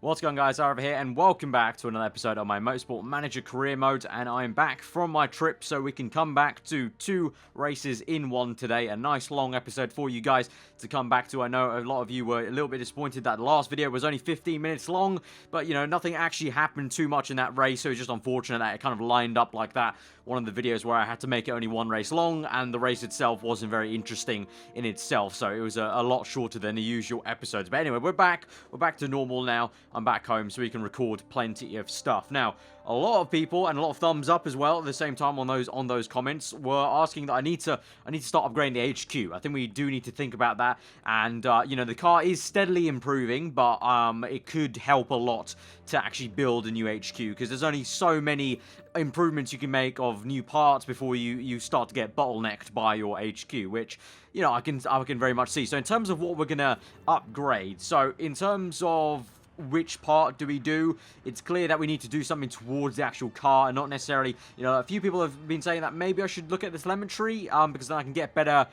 What's going on, guys? Aarava here, and welcome back to another episode of my Motorsport Manager Career Mode. And I'm back from my trip, so we can come back to 2 races in one today. A nice long episode for you guys to come back to. I know a lot of you were a little bit disappointed that the last video was only 15 minutes long, but, you know, nothing actually happened too much in that race, so it's just unfortunate that it kind of lined up like that. One of the videos where I had to make it only 1 race long, and the race itself wasn't very interesting in itself, so it was a lot shorter than the usual episodes. But anyway, we're back to normal now. I'm back home, so we can record plenty of stuff. Now, a lot of people, and a lot of thumbs up as well at the same time on those comments, were asking that I need to start upgrading the HQ. I think we do need to think about that, and you know, the car is steadily improving, but it could help a lot to actually build a new HQ, because there's only so many improvements you can make of new parts before you start to get bottlenecked by your HQ, which, you know, I can very much see. So in terms of what we're gonna upgrade, so in terms of which part do we do, it's clear that we need to do something towards the actual car, and not necessarily, you know, a few people have been saying that maybe I should look at the telemetry, because then I can get better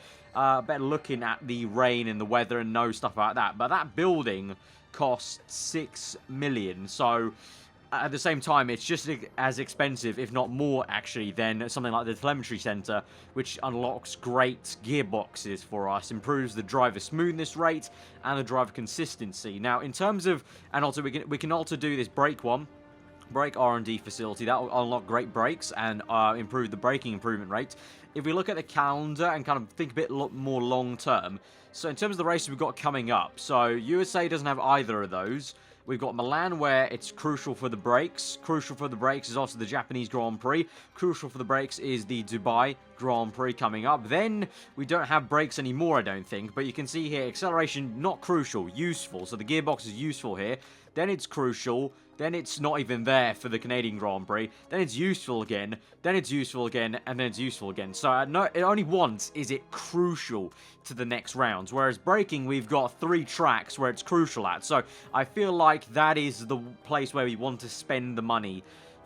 looking at the rain and the weather and know stuff like that. But that building costs 6 million, so at the same time, it's just as expensive, if not more, actually, than something like the telemetry center, which unlocks great gearboxes for us, improves the driver smoothness rate and the driver consistency. Now, in terms of, and also we can also do this brake R&D facility. That will unlock great brakes and improve the braking improvement rate. If we look at the calendar and kind of think a bit more long term, so in terms of the races we've got coming up, so USA doesn't have either of those. We've got Milan, where it's crucial for the brakes. Crucial for the brakes is also the Japanese Grand Prix. Crucial for the brakes is the Dubai Grand Prix coming up. Then we don't have brakes anymore, I don't think. But you can see here, acceleration, not crucial, useful. So the gearbox is useful here. Then it's crucial. Then it's not even there for the Canadian Grand Prix. Then it's useful again. Then it's useful again. And then it's useful again. So no, only once is it crucial to the next rounds. Whereas braking, we've got 3 tracks where it's crucial at. So I feel like that is the place where we want to spend the money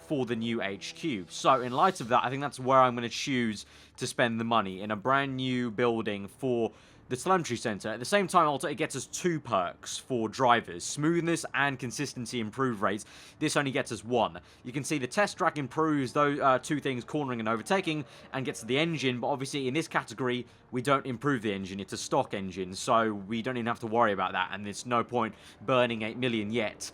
for the new HQ. So in light of that, I think that's where I'm going to choose to spend the money, in a brand new building for the telemetry center. At the same time, also, it gets us 2 perks for drivers: smoothness and consistency improve rates. This only gets us 1. You can see the test track improves those 2 things, cornering and overtaking, and gets the engine. But obviously, in this category, we don't improve the engine. It's a stock engine, so we don't even have to worry about that. And there's no point burning 8 million yet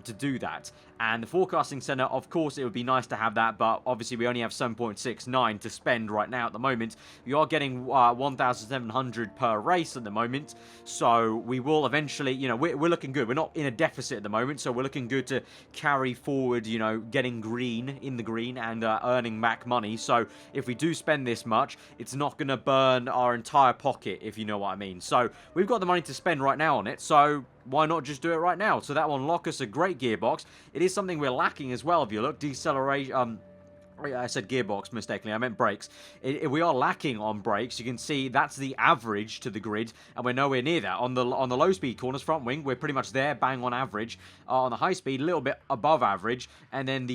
to do that. And the forecasting center, of course, it would be nice to have that, but obviously we only have 7.69 to spend right now at the moment. We are getting 1,700 per race at the moment, so we will eventually, you know, we're looking good. We're not in a deficit at the moment, so we're looking good to carry forward, you know, getting in the green and earning back money. So if we do spend this much, it's not going to burn our entire pocket, if you know what I mean. So we've got the money to spend right now on it, so why not just do it right now? So that will unlock us a great gearbox. It is something we're lacking as well. If you look, deceleration, I said gearbox mistakenly, I meant brakes. We are lacking on brakes. You can see that's the average to the grid, and we're nowhere near that. On the low speed corners, front wing, we're pretty much there, bang on average. On the high speed, a little bit above average, and then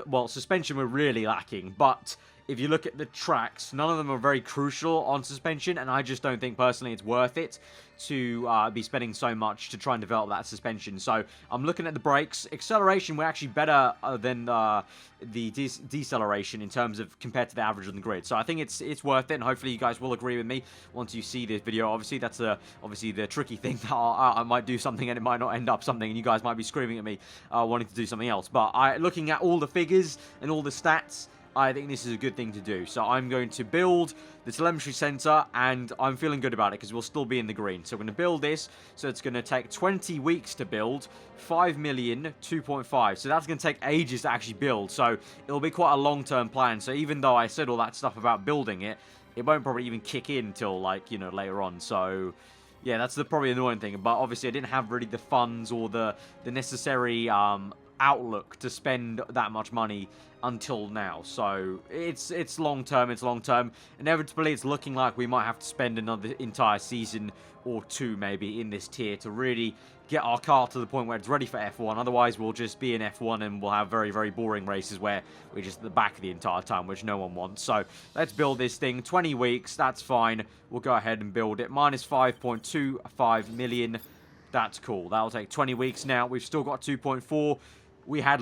well, suspension we're really lacking. But if you look at the tracks, none of them are very crucial on suspension, and I just don't think personally it's worth it to be spending so much to try and develop that suspension. So I'm looking at the brakes. Acceleration, we're actually better than the deceleration in terms of compared to the average on the grid. So I think it's worth it, and hopefully you guys will agree with me once you see this video. Obviously, that's obviously the tricky thing. I might do something and it might not end up something, and you guys might be screaming at me wanting to do something else. But looking at all the figures and all the stats, I think this is a good thing to do. So I'm going to build the telemetry center, and I'm feeling good about it because we'll still be in the green. So we're going to build this. So it's going to take 20 weeks to build, 5 million, 2.5. So that's going to take ages to actually build. So it'll be quite a long-term plan. So even though I said all that stuff about building it, it won't probably even kick in until, like, you know, later on. So yeah, that's the probably annoying thing. But obviously I didn't have really the funds or the necessary outlook to spend that much money until now. So it's long term. Inevitably, it's looking like we might have to spend another entire season or 2 maybe in this tier to really get our car to the point where it's ready for F1. Otherwise, we'll just be in F1 and we'll have very, very boring races where we're just at the back the entire time, which no one wants. So let's build this thing. 20 weeks, that's fine. We'll go ahead and build it. Minus 5.25 million. That's cool. That'll take 20 weeks now. We've still got 2.4. We had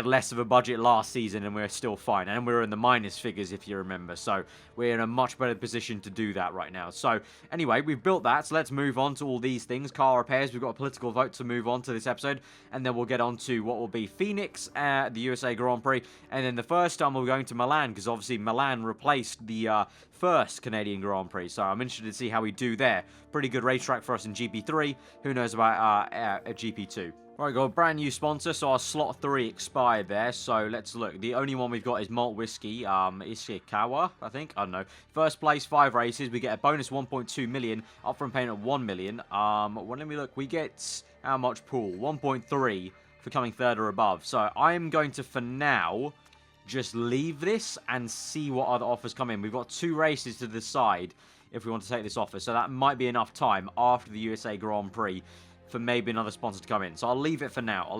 less of a budget last season, and we're still fine. And we're in the minus figures, if you remember. So we're in a much better position to do that right now. So anyway, we've built that. So let's move on to all these things. Car repairs. We've got a political vote to move on to this episode. And then we'll get on to what will be Phoenix, the USA Grand Prix. And then the first time we're going to Milan, because obviously Milan replaced the first Canadian Grand Prix. So I'm interested to see how we do there. Pretty good racetrack for us in GP3. Who knows about GP2. Right, got a brand new sponsor, so our slot 3 expired there, so let's look. The only one we've got is Malt Whiskey, Ishikawa, I think, I don't know. First place, 5 races, we get a bonus 1.2 million, upfront payment of 1 million. Let me look, we get, how much pool? 1.3 for coming third or above. So I'm going to, for now, just leave this and see what other offers come in. We've got 2 races to decide if we want to take this offer, so that might be enough time after the USA Grand Prix for maybe another sponsor to come in. So I'll leave it for now.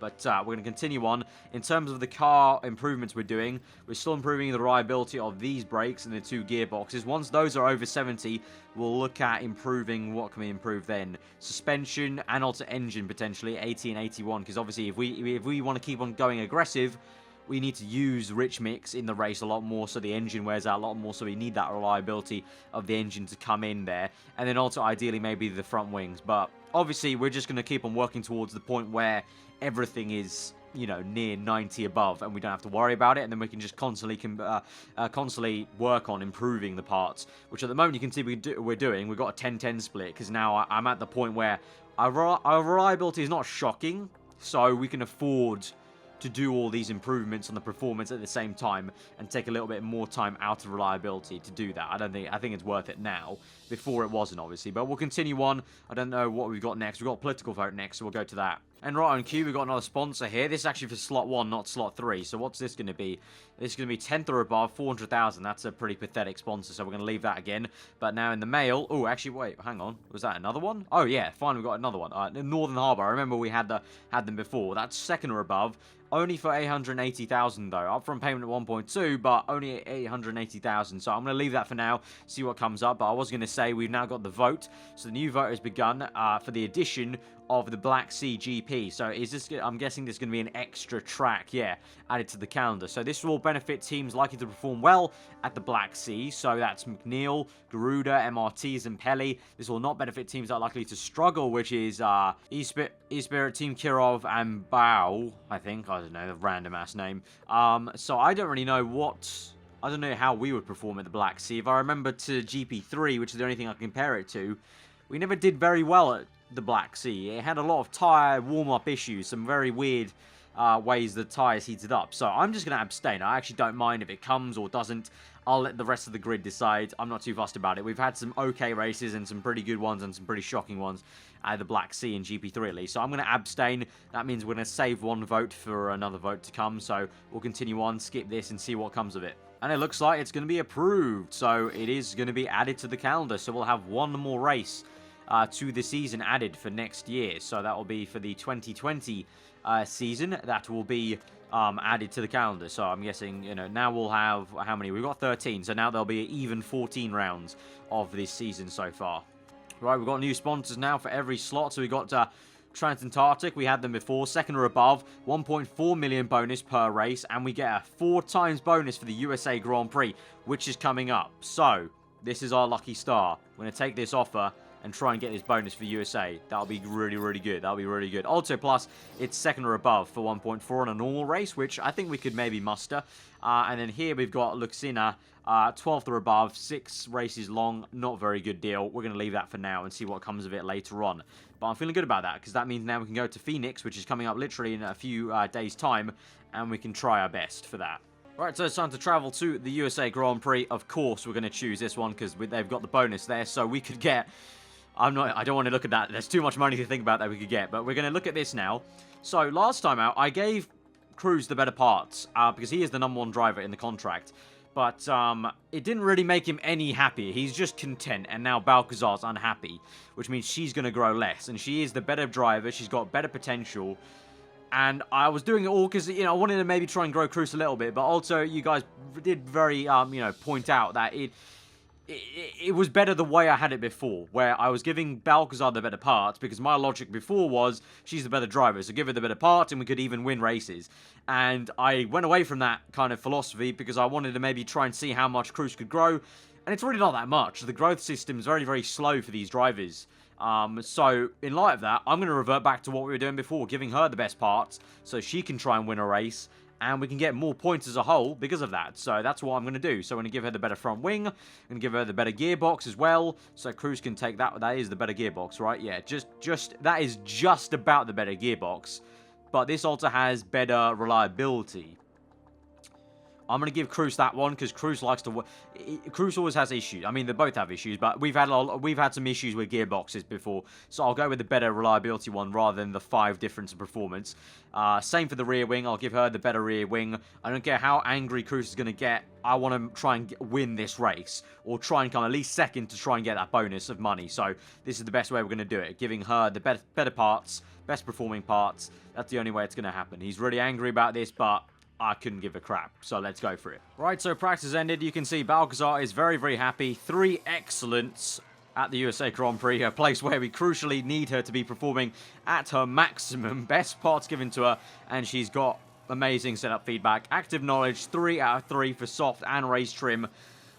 But we're going to continue on. In terms of the car improvements we're doing, we're still improving the reliability of these brakes and the 2 gearboxes. Once those are over 70, we'll look at improving, what can we improve then? Suspension and also engine potentially, 80 and 81. Because obviously if we want to keep on going aggressive, we need to use rich mix in the race a lot more, so the engine wears out a lot more, so we need that reliability of the engine to come in there. And then also, ideally, maybe the front wings. But obviously, we're just going to keep on working towards the point where everything is, you know, near 90 above, and we don't have to worry about it, and then we can just constantly work on improving the parts, which at the moment you can see we're doing. We've got a 10-10 split, because now I'm at the point where our reliability is not shocking, so we can afford to do all these improvements on the performance at the same time and take a little bit more time out of reliability to do that. I think it's worth it now. Before it wasn't, obviously. But we'll continue on. I don't know what we've got next. We've got a political vote next, so we'll go to that. And right on cue, we've got another sponsor here. This is actually for slot 1, not slot 3. So what's this going to be? This is going to be 10th or above, 400,000. That's a pretty pathetic sponsor, so we're going to leave that again. But now in the mail... Oh, actually, wait, hang on. Was that another one? Oh, yeah, fine, we've got another one. Northern Harbour. I remember we had them before. That's 2nd or above. Only for 880,000 though. Upfront payment at 1.2, but only 880,000. So I'm going to leave that for now, see what comes up. But I was going to say we've now got the vote. So the new vote has begun for the addition of the Black Sea GP. So is this? I'm guessing there's going to be an extra track, yeah, added to the calendar. So this will benefit teams likely to perform well at the Black Sea. So that's McNeil, Garuda, MRTs, and Pelly. This will not benefit teams that are likely to struggle, which is E-Spirit, Team Kirov, and Bao, I think. I don't know, the random ass name. So I don't really know I don't know how we would perform at the Black Sea. If I remember to GP3, which is the only thing I can compare it to, we never did very well at the Black Sea. It had a lot of tyre warm-up issues, some very weird ways the tyres heated up. So I'm just going to abstain. I actually don't mind if it comes or doesn't. I'll let the rest of the grid decide. I'm not too fussed about it. We've had some okay races and some pretty good ones and some pretty shocking ones at the Black Sea and GP3 at least. So I'm going to abstain. That means we're going to save 1 vote for another vote to come. So we'll continue on, skip this and see what comes of it. And it looks like it's going to be approved. So it is going to be added to the calendar. So we'll have 1 more race to the season added for next year. So that will be for the 2020 season. That will be added to the calendar. So I'm guessing, you know, now we'll have, how many? We've got 13. So now there'll be even 14 rounds of this season so far. Right, we've got new sponsors now for every slot. So we got Transantarctic, we had them before, 2nd or above, 1.4 million bonus per race, and we get a 4 times bonus for the USA Grand Prix, which is coming up. So this is our lucky star. We're going to take this offer and try and get this bonus for USA. That'll be really, really good. That'll be really good. Also, plus, it's 2nd or above for 1.4 on a normal race, which I think we could maybe muster. And then here we've got Luxina, 12th or above, 6 races long. Not very good deal. We're going to leave that for now and see what comes of it later on. But I'm feeling good about that, because that means now we can go to Phoenix, which is coming up literally in a few days' time, and we can try our best for that. Right, so it's time to travel to the USA Grand Prix. Of course, we're going to choose this one, because they've got the bonus there, so we could get... I don't want to look at that. There's too much money to think about that we could get, but we're going to look at this now. So, last time out, I gave Cruz the better parts, because he is the #1 driver in the contract. But it didn't really make him any happier. He's just content, and now Balcazar's unhappy, which means she's going to grow less. And she is the better driver. She's got better potential. And I was doing it all because, you know, I wanted to maybe try and grow Cruz a little bit. But also, you guys did very, you know, point out that it was better the way I had it before, where I was giving Balcazar the better parts, because my logic before was, she's the better driver, so give her the better parts and we could even win races. And I went away from that kind of philosophy, because I wanted to maybe try and see how much Cruz could grow, and it's really not that much. The growth system is very, very slow for these drivers. So, in light of that, I'm going to revert back to what we were doing before, giving her the best parts, so she can try and win a race, and we can get more points as a whole because of that. So that's what I'm going to do. So I'm going to give her the better front wing. I'm going to give her the better gearbox as well. So Cruz can take that. That is the better gearbox, right? Yeah, that is just about the better gearbox. But this also has better reliability. I'm going to give Cruz that one because Cruz likes to... Cruz always has issues. I mean, they both have issues, but we've had some issues with gearboxes before. So I'll go with the better reliability one rather than the 5 difference in performance. Same for the rear wing. I'll give her the better rear wing. I don't care how angry Cruz is going to get. I want to try and win this race. Or try and come at least second to try and get that bonus of money. So this is the best way we're going to do it. Giving her the better parts, best performing parts. That's the only way it's going to happen. He's really angry about this, but... I couldn't give a crap, so let's go for it. Right, so practice ended. You can see Balcazar is very, very happy. 3 excellents at the USA Grand Prix, a place where we crucially need her to be performing at her maximum. Best parts given to her, and she's got amazing setup feedback. Active knowledge, 3 out of 3 for soft and race trim.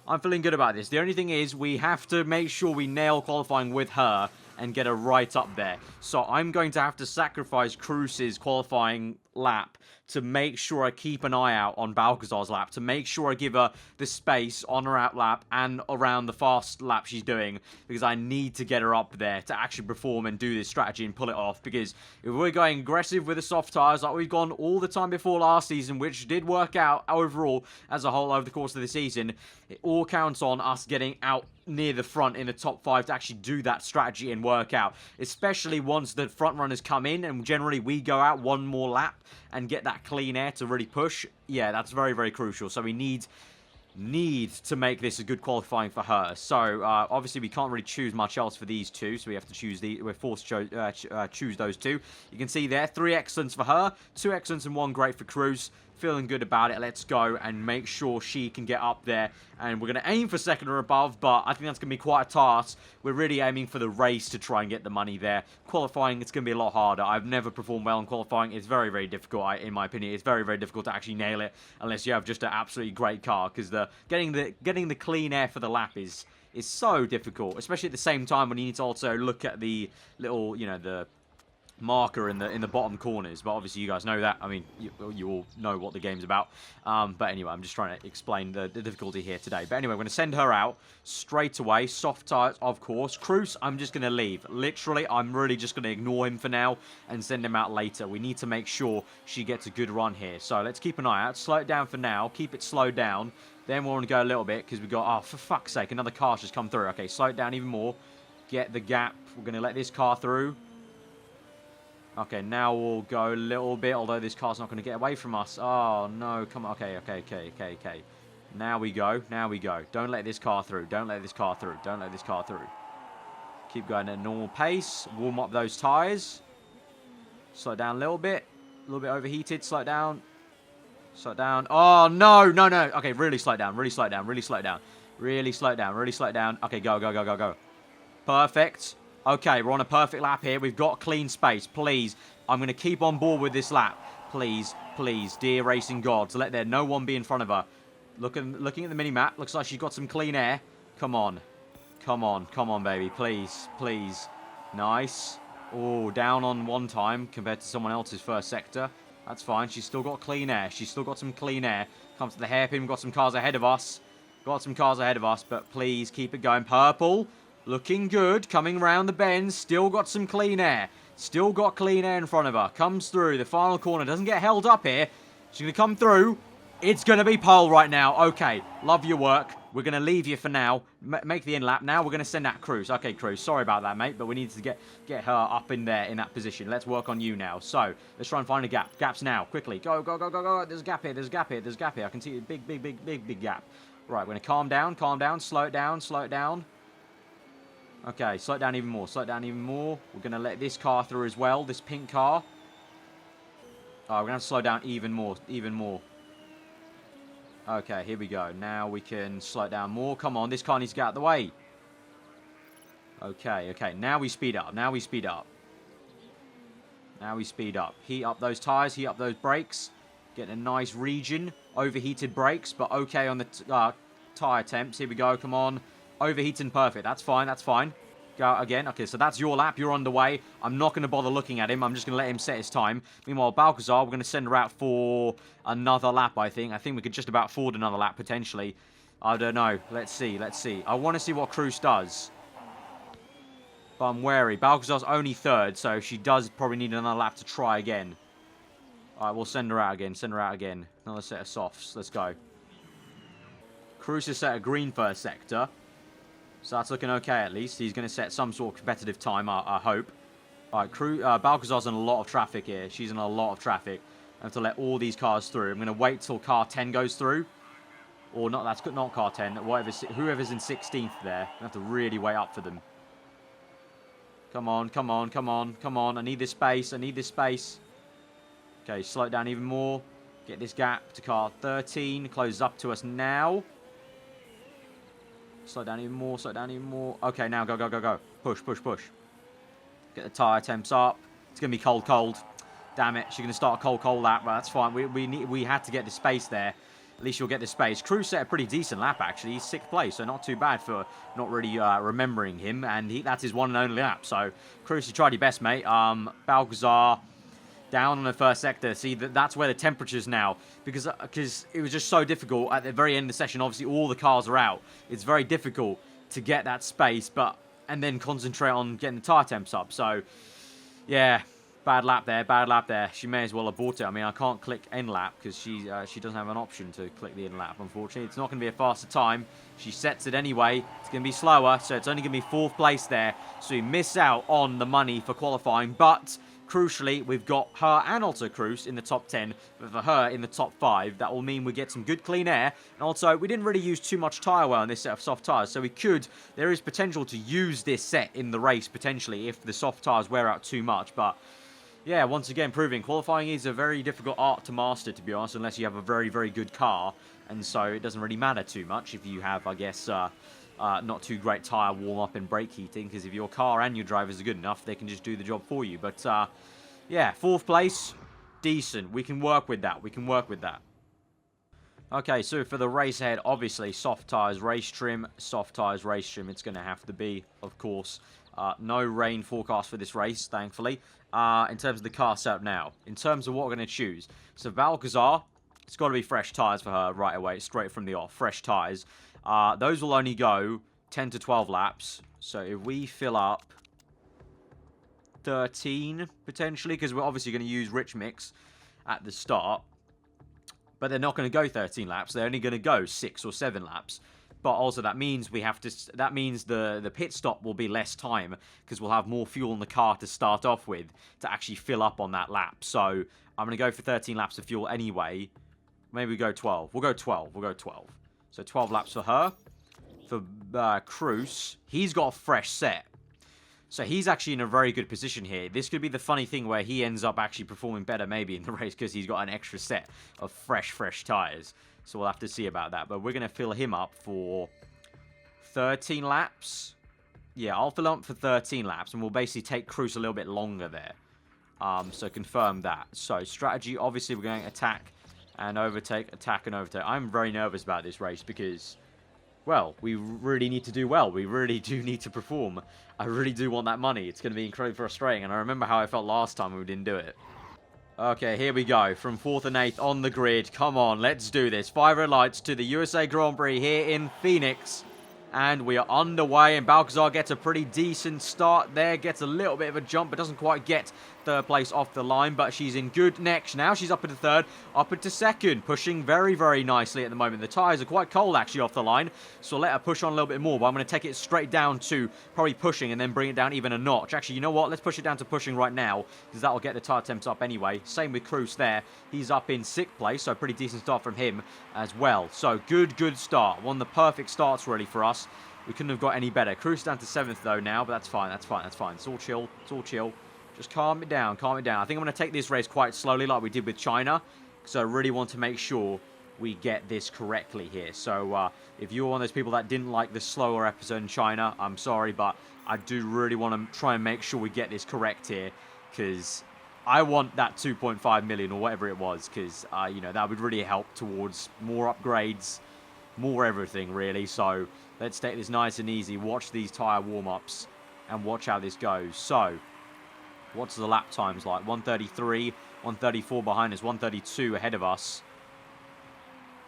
I'm feeling good about this. The only thing is we have to make sure we nail qualifying with her and get her right up there. So I'm going to have to sacrifice Cruz's qualifying lap to make sure I keep an eye out on Balcazar's lap, to make sure I give her the space on her out lap and around the fast lap she's doing, because I need to get her up there to actually perform and do this strategy and pull it off, because if we're going aggressive with the soft tyres like we've gone all the time before last season, which did work out overall as a whole over the course of the season, it all counts on us getting out near the front in the top 5 to actually do that strategy and work out, especially once the front runners come in and generally we go out one more lap and get that clean air to really push. Yeah, that's very, very crucial. So we need to make this a good qualifying for her. So obviously we can't really choose much else for these two, so we have to choose we're forced to choose those two. You can see there 3 excellents for her, 2 excellents and 1 great for Cruz. Feeling good about it. Let's go and make sure she can get up there. And we're going to aim for second or above, but I think that's going to be quite a task. We're really aiming for the race to try and get the money there. Qualifying, it's going to be a lot harder. I've never performed well in qualifying. It's very, very difficult, in my opinion. It's very, very difficult to actually nail it unless you have just an absolutely great car, because getting the clean air for the lap is so difficult, especially at the same time when you need to also look at the little, the marker in the bottom corners. But obviously you guys know that. I mean, you all know what the game's about. But anyway, I'm just trying to explain the difficulty here today. But anyway, we're going to send her out straight away. Soft tyres, of course. Cruz, I'm just going to leave. Literally, I'm really just going to ignore him for now and send him out later. We need to make sure she gets a good run here. So let's keep an eye out. Slow it down for now. Keep it slowed down. Then we'll want to go a little bit because we got, oh, for fuck's sake, another car's just come through. Okay, slow it down even more. Get the gap. We're going to let this car through. Okay, now we'll go a little bit, although this car's not going to get away from us. Oh, no, come on. Okay. Now we go. Don't let this car through. Don't let this car through. Keep going at a normal pace. Warm up those tyres. Slow it down a little bit. A little bit overheated. Slow it down. Oh, no. Okay, really slow it down. Okay, go. Perfect. Okay, we're on a perfect lap here. We've got clean space. Please, I'm going to keep on board with this lap. Please, dear racing gods, let there no one be in front of her. Looking at the mini-map, looks like she's got some clean air. Come on, baby. Please. Nice. Oh, down on one time compared to someone else's first sector. That's fine. She's still got clean air. Comes to the hairpin. We've got some cars ahead of us. But please keep it going. Purple. Looking good, coming around the bend, still got some clean air. In front of her. Comes through the final corner, doesn't get held up here. She's going to come through. It's going to be pole right now. Okay, love your work. We're going to leave you for now. Make the in-lap. Now we're going to send out Cruz. Okay, Cruz, sorry about that, mate, but we need to get her up in there in that position. Let's work on you now. So, let's try and find a gap. Gaps now, quickly. Go. There's a gap here. I can see a big gap. Right, we're going to calm down, slow it down. Okay, slow it down even more. We're going to let this car through as well, this pink car. Oh, we're going to have to slow down even more. Okay, here we go. Now we can slow it down more. Come on, this car needs to get out of the way. Okay, okay. Now we speed up. Now we speed up. Now we speed up. Heat up those tyres. Heat up those brakes. Get a nice region. Overheated brakes, but okay on the tyre temps. Here we go. Come on. Overheating perfect. That's fine. That's fine. Go again. Okay, so that's your lap. You're on the way. I'm not going to bother looking at him. I'm just going to let him set his time. Meanwhile, Balcazar, we're going to send her out for another lap, I think. I think we could just about afford another lap, potentially. I don't know. Let's see. Let's see. I want to see what Cruz does. But I'm wary. Balcazar's only third, so she does probably need another lap to try again. Alright, we'll send her out again. Send her out again. Another set of softs. Let's go. Cruz has set a green first sector. So that's looking okay, at least. He's going to set some sort of competitive time, I hope. Alright, Balcazar's in a lot of traffic here. She's in a lot of traffic. I have to let all these cars through. I'm going to wait till car 10 goes through. Or not, that's not car 10. Whoever's in 16th there. I have to really wait up for them. Come on, come on, come on, come on. I need this space. I need this space. Okay, slow it down even more. Get this gap to car 13. Closes up to us now. Slow it down even more. Slow it down even more. Okay, now go, go, go, go. Push, push, push. Get the tyre temps up. It's going to be cold, cold. Damn it. She's going to start a cold, cold lap. But that's fine. We had to get the space there. At least you'll get the space. Cruz set a pretty decent lap, actually. He's 6th place, so not too bad for not really remembering him. And that's his one and only lap. So, Cruz, you tried your best, mate. Balcazar down on the first sector. See, that's where the temperature's now. Because it was just so difficult at the very end of the session. Obviously, all the cars are out. It's very difficult to get that space, and then concentrate on getting the tyre temps up. So, yeah. Bad lap there, bad lap there. She may as well have bought it. I mean, I can't click end lap because she doesn't have an option to click the end lap, unfortunately. It's not going to be a faster time. She sets it anyway. It's going to be slower, so it's only going to be 4th place there. So we miss out on the money for qualifying, but crucially, we've got her and also Cruz in the top 10, but for her in the top 5. That will mean we get some good clean air. And also, we didn't really use too much tyre wear on this set of soft tyres, so there is potential to use this set in the race, potentially, if the soft tyres wear out too much, but yeah, once again, proving qualifying is a very difficult art to master, to be honest, unless you have a very, very good car. And so it doesn't really matter too much if you have, I guess, not too great tyre warm-up and brake heating, because if your car and your drivers are good enough, they can just do the job for you. But, yeah, 4th place, decent. We can work with that. We can work with that. Okay, so for the race ahead, obviously, soft tyres, race trim, soft tyres, race trim. It's going to have to be, of course. No rain forecast for this race, thankfully. In terms of the car setup now. In terms of what we're going to choose. So, Balcazar, it's got to be fresh tyres for her right away, straight from the off. Fresh tyres. Those will only go 10 to 12 laps. So, if we fill up 13, potentially, because we're obviously going to use Rich Mix at the start. But they're not going to go 13 laps. They're only going to go 6 or 7 laps. But also that means the pit stop will be less time because we'll have more fuel in the car to start off with to actually fill up on that lap. So I'm going to go for 13 laps of fuel anyway. Maybe we go 12. We'll go 12. We'll go 12. So 12 laps for her. For Cruz, he's got a fresh set. So he's actually in a very good position here. This could be the funny thing where he ends up actually performing better maybe in the race because he's got an extra set of fresh tyres. So we'll have to see about that. But we're going to fill him up for 13 laps. Yeah, I'll fill him up for 13 laps. And we'll basically take Cruz a little bit longer there. So confirm that. So strategy, obviously we're going attack and overtake, attack and overtake. I'm very nervous about this race because, well, we really need to do well. We really do need to perform. I really do want that money. It's going to be incredibly frustrating. And I remember how I felt last time when we didn't do it. Okay, here we go. From 4th and 8th on the grid. Come on, let's do this. 5 red lights to the USA Grand Prix here in Phoenix. And we are underway. And Balcazar gets a pretty decent start there. Gets a little bit of a jump, but doesn't quite get 3rd place off the line. But she's in good next. Now she's up into 3rd, up into 2nd. Pushing very, very nicely at the moment. The tyres are quite cold, actually, off the line. So I'll let her push on a little bit more. But I'm going to take it straight down to probably pushing and then bring it down even a notch. Actually, you know what? Let's push it down to pushing right now because that will get the tyre temps up anyway. Same with Cruz there. He's up in 6th place. So pretty decent start from him as well. So good start. One of the perfect starts, really, for us. We couldn't have got any better. Cruz down to 7th, though, now. But that's fine. That's fine. That's fine. It's all chill. It's all chill. Just calm it down. Calm it down. I think I'm going to take this race quite slowly like we did with China. Because I really want to make sure we get this correctly here. So if you're one of those people that didn't like the slower episode in China, I'm sorry, but I do really want to try and make sure we get this correct here, because I want that 2.5 million or whatever it was, because, you know, that would really help towards more upgrades, more everything, really. So let's take this nice and easy, watch these tyre warm-ups, and watch how this goes. So, what's the lap times like? 133, 134 behind us, 132 ahead of us.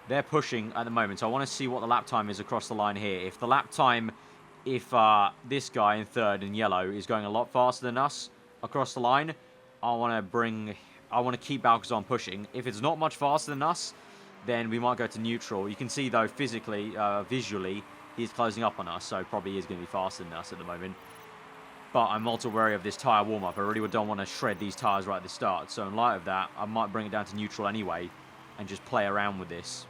They're pushing at the moment, so I want to see what the lap time is across the line here. If the lap time, if this guy in third in yellow is going a lot faster than us across the line, I want to keep Balcazar pushing. If it's not much faster than us, then we might go to neutral. You can see, though, physically, visually, he's closing up on us, so probably is going to be faster than us at the moment. But I'm also wary of this tyre warm-up. I really don't want to shred these tyres right at the start. So in light of that, I might bring it down to neutral anyway and just play around with this.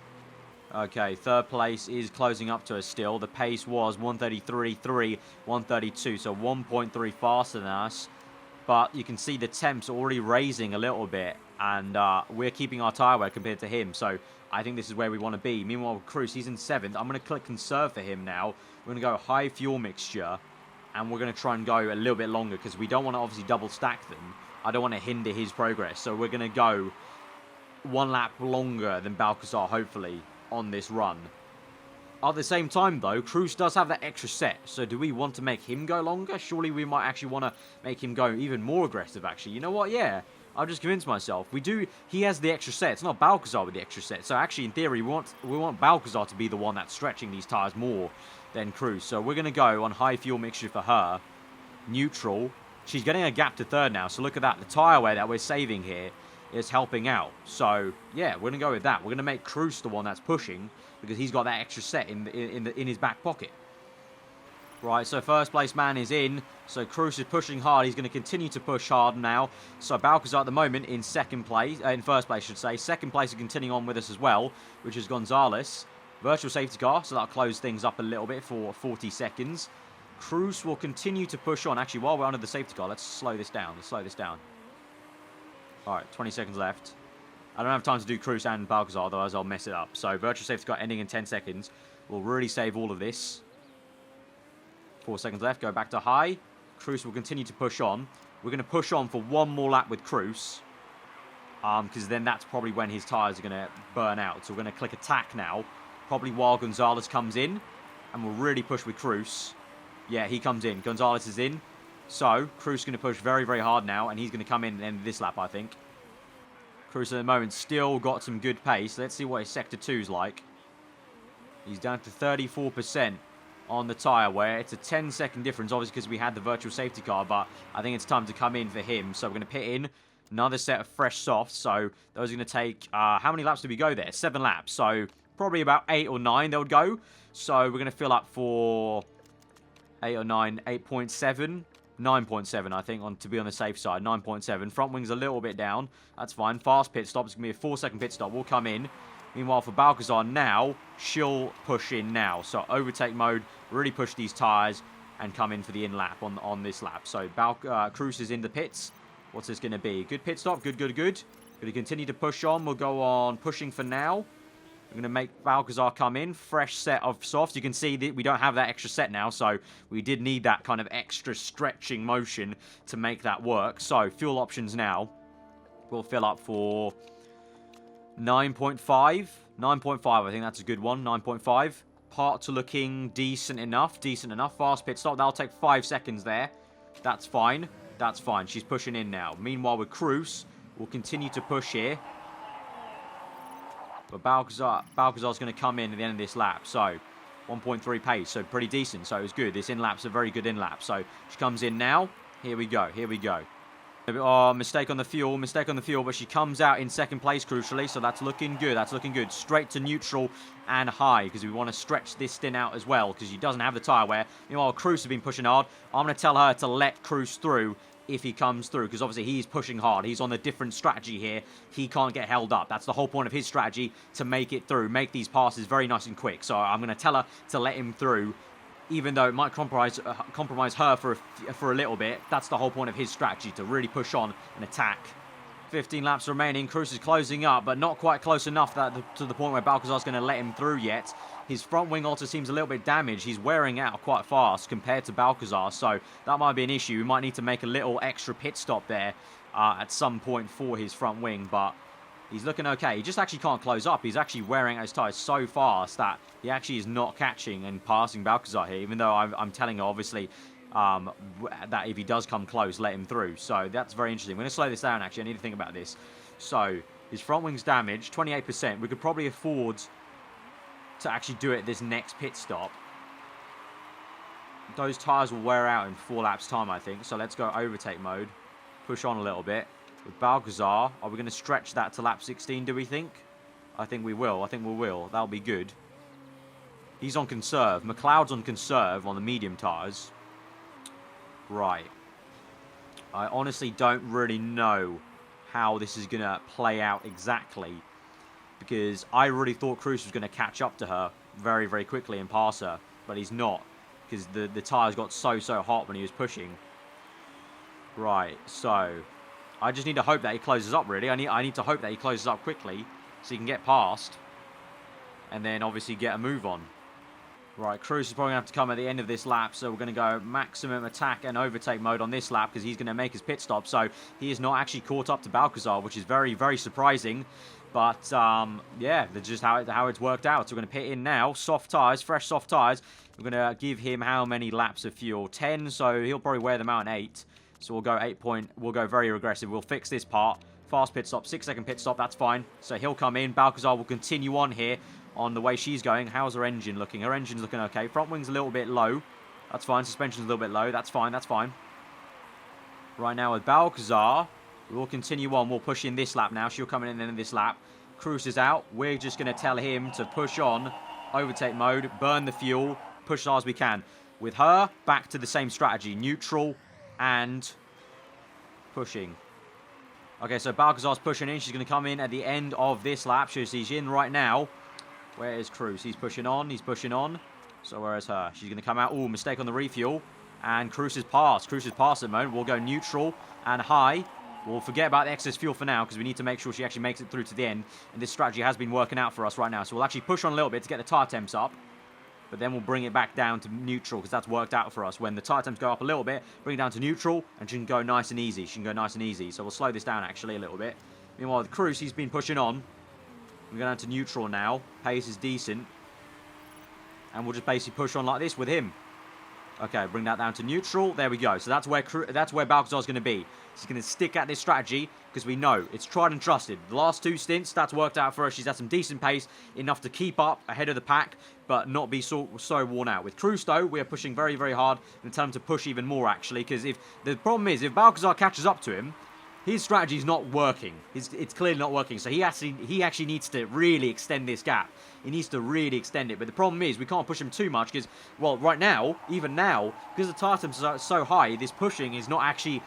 Okay, third place is closing up to us still. The pace was 133.3, 132, so 1.3 faster than us. But you can see the temps already raising a little bit, and we're keeping our tyre wear compared to him. So I think this is where we want to be. Meanwhile, Cruz, he's in 7th. I'm going to click conserve for him now. We're going to go high fuel mixture, and we're going to try and go a little bit longer, because we don't want to obviously double stack them. I don't want to hinder his progress. So we're going to go 1 lap longer than Balcazar, hopefully, on this run. At the same time, though, Cruz does have that extra set, so do we want to make him go longer? Surely we might actually want to make him go even more aggressive, actually. You know what? Yeah, I've just convinced myself. He has the extra set. It's not Balcazar with the extra set. So actually, in theory, we want Balcazar to be the one that's stretching these tyres more than Cruz. So we're going to go on high fuel mixture for her. Neutral. She's getting a gap to third now, so look at that. The tyre wear that we're saving here is helping out. So, yeah, we're going to go with that. We're going to make Cruz the one that's pushing, because he's got that extra set in his back pocket. Right, so first place man is in. So Cruz is pushing hard. He's going to continue to push hard now. So Balcazar at the moment in second place, in first place, I should say. Second place is continuing on with us as well, which is Gonzalez. Virtual safety car, so that'll close things up a little bit for 40 seconds. Cruz will continue to push on. Actually, while we're under the safety car, let's slow this down. Alright, 20 seconds left. I don't have time to do Cruz and Balcazar, otherwise I'll mess it up. So, virtual safety car ending in 10 seconds. We'll really save all of this. 4 seconds left. Go back to high. Cruz will continue to push on. We're going to push on for 1 more lap with Cruz. Because then that's probably when his tyres are going to burn out. So, we're going to click attack now. Probably while Gonzalez comes in. And we'll really push with Cruz. Yeah, he comes in. Gonzalez is in. So, Cruz is going to push very, very hard now, and he's going to come in at the end of this lap, I think. Cruz at the moment still got some good pace. Let's see what his Sector 2 is like. He's down to 34% on the tyre wear. It's a 10-second difference, obviously, because we had the virtual safety car, but I think it's time to come in for him. So, we're going to pit in another set of fresh softs. So, those are going to take, how many laps did we go there? 7 laps. So, probably about 8 or 9 they would go. So, we're going to fill up for 8 or 9, 8.7. 9.7, I think, to be on the safe side. 9.7. Front wing's a little bit down. That's fine. Fast pit stop. It's going to be a 4-second pit stop. We'll come in. Meanwhile, for Balcazar now, she'll push in now. So, overtake mode. Really push these tyres and come in for the in-lap on this lap. So, Cruz is in the pits. What's this going to be? Good pit stop. Good. Going to continue to push on. We'll go on pushing for now. We're going to make Balcazar come in. Fresh set of softs. You can see that we don't have that extra set now, so we did need that kind of extra stretching motion to make that work. So, fuel options now. We'll fill up for 9.5. 9.5, I think that's a good one. 9.5. Parts are looking decent enough. Fast pit stop. That'll take 5 seconds there. That's fine. She's pushing in now. Meanwhile, with Cruz, we'll continue to push here. But Balcazar's going to come in at the end of this lap. So, 1.3 pace. So, pretty decent. So, it's good. This in-lap's a very good in-lap. So, she comes in now. Here we go. Oh, mistake on the fuel. But she comes out in second place, crucially. So, that's looking good. Straight to neutral and high. Because we want to stretch this stint out as well. Because she doesn't have the tyre wear. Meanwhile, Cruz has been pushing hard. I'm going to tell her to let Cruz through if he comes through, because obviously he's pushing hard. He's on a different strategy here. He can't get held up. That's the whole point of his strategy, to make it through, make these passes very nice and quick. So I'm going to tell her to let him through, even though it might compromise her for a little bit. That's the whole point of his strategy, to really push on and attack. 15 laps remaining. Cruz is closing up, but not quite close enough to the point where Balcazar's going to let him through yet. His front wing also seems a little bit damaged. He's wearing out quite fast compared to Balcazar, so that might be an issue. We might need to make a little extra pit stop there at some point for his front wing, but he's looking okay. He just actually can't close up. He's actually wearing out his tyres so fast that he actually is not catching and passing Balcazar here, even though I'm telling her, obviously, that if he does come close, let him through. So that's very interesting. We're going to slow this down, actually. I need to think about this. So his front wing's damaged, 28%. We could probably afford to actually do it this next pit stop. Those tyres will wear out in 4 laps time, I think. So let's go overtake mode. Push on a little bit. With Balcazar, are we going to stretch that to lap 16, do we think? I think we will. I think we will. That'll be good. He's on conserve. McLeod's on conserve on the medium tyres. Right. I honestly don't really know how this is going to play out exactly, because I really thought Cruz was going to catch up to her very, very quickly and pass her, but he's not, because the tyres got so hot when he was pushing. Right, so I just need to hope that he closes up, really. I need to hope that he closes up quickly so he can get past and then obviously get a move on. Right, Cruz is probably going to have to come at the end of this lap, so we're going to go maximum attack and overtake mode on this lap because he's going to make his pit stop. So he is not actually caught up to Balcazar, which is very, very surprising. But, yeah, that's just how it's worked out. So we're going to pit in now. Soft tyres, fresh soft tyres. We're going to give him how many laps of fuel? 10, so he'll probably wear them out in 8. So we'll go we'll go very aggressive. We'll fix this part. Fast pit stop, 6-second pit stop, that's fine. So he'll come in. Balcazar will continue on here on the way she's going. How's her engine looking? Her engine's looking okay. Front wing's a little bit low. That's fine. Suspension's a little bit low. That's fine. That's fine. Right now with Balcazar, we'll continue on. We'll push in this lap now. She'll come in the end of this lap. Cruz is out. We're just going to tell him to push on. Overtake mode. Burn the fuel. Push as hard as we can. With her, back to the same strategy. Neutral and pushing. Okay, so Balcazar's pushing in. She's going to come in at the end of this lap. She's in right now. Where is Cruz? He's pushing on. He's pushing on. So where is her? She's going to come out. Oh, mistake on the refuel. And Cruz is passed. Cruz is passed at the moment. We'll go neutral and high. We'll forget about the excess fuel for now because we need to make sure she actually makes it through to the end. And this strategy has been working out for us right now. So we'll actually push on a little bit to get the tyre temps up. But then we'll bring it back down to neutral because that's worked out for us. When the tyre temps go up a little bit, bring it down to neutral and she can go nice and easy. She can go nice and easy. So we'll slow this down actually a little bit. Meanwhile, with Cruz, he's been pushing on. We're going down to neutral now. Pace is decent. And we'll just basically push on like this with him. Okay, bring that down to neutral. There we go. So that's where Balcazar's going to be. She's going to stick at this strategy because we know it's tried and trusted. The last 2 stints, that's worked out for her. She's had some decent pace, enough to keep up ahead of the pack, but not be so worn out. With Cruz, though, we are pushing very, very hard and tell him to push even more, actually, because the problem is, if Balcazar catches up to him, his strategy is not working. It's clearly not working. So he actually needs to really extend this gap. He needs to really extend it. But the problem is we can't push him too much because, well, right now, even now, because the tyre temps are so high, this pushing is not actually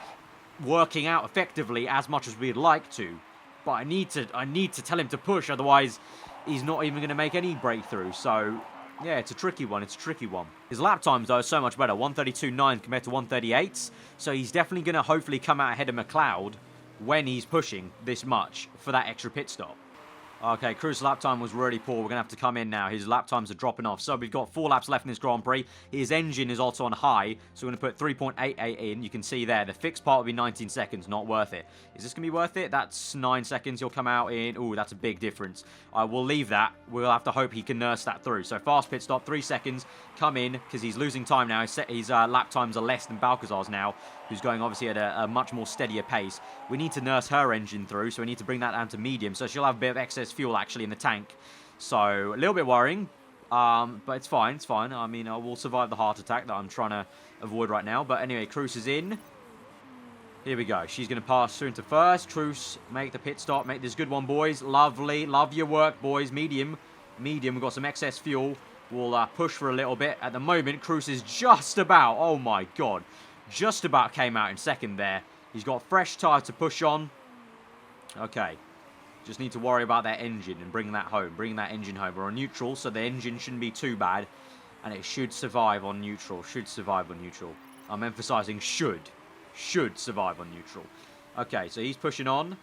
working out effectively as much as we'd like to. But I need to tell him to push, otherwise he's not even going to make any breakthrough. So yeah, it's a tricky one. It's a tricky one. His lap times, though, are so much better. 1:32.9 compared to 1:38. So he's definitely going to hopefully come out ahead of McLeod when he's pushing this much for that extra pit stop. Okay, Cruz's lap time was really poor. We're going to have to come in now. His lap times are dropping off. So we've got 4 laps left in this Grand Prix. His engine is also on high. So we're going to put 3.88 in. You can see there. The fixed part will be 19 seconds. Not worth it. Is this going to be worth it? That's 9 seconds. He'll come out in... Ooh, that's a big difference. We'll leave that. We'll have to hope he can nurse that through. So fast pit stop, 3 seconds. Come in, because he's losing time now. His lap times are less than Balcazar's now, who's going obviously at a much more steadier pace. We need to nurse her engine through, so we need to bring that down to medium. So she'll have a bit of excess fuel actually in the tank. So a little bit worrying, but it's fine. It's fine. I mean, I will survive the heart attack that I'm trying to avoid right now. But anyway, Cruz is in. Here we go. She's going to pass through into first. Cruz, make the pit stop. Make this good one, boys. Lovely. Love your work, boys. Medium. Medium. We've got some excess fuel. We'll push for a little bit. At the moment, Cruz is just about... Oh, my God. Just about came out in second there. He's got fresh tyre to push on. Okay. Just need to worry about that engine and bring that home. Bring that engine home. We're on neutral, so the engine shouldn't be too bad. And it should survive on neutral. Should survive on neutral. I'm emphasising should. Should survive on neutral. Okay, so he's pushing on.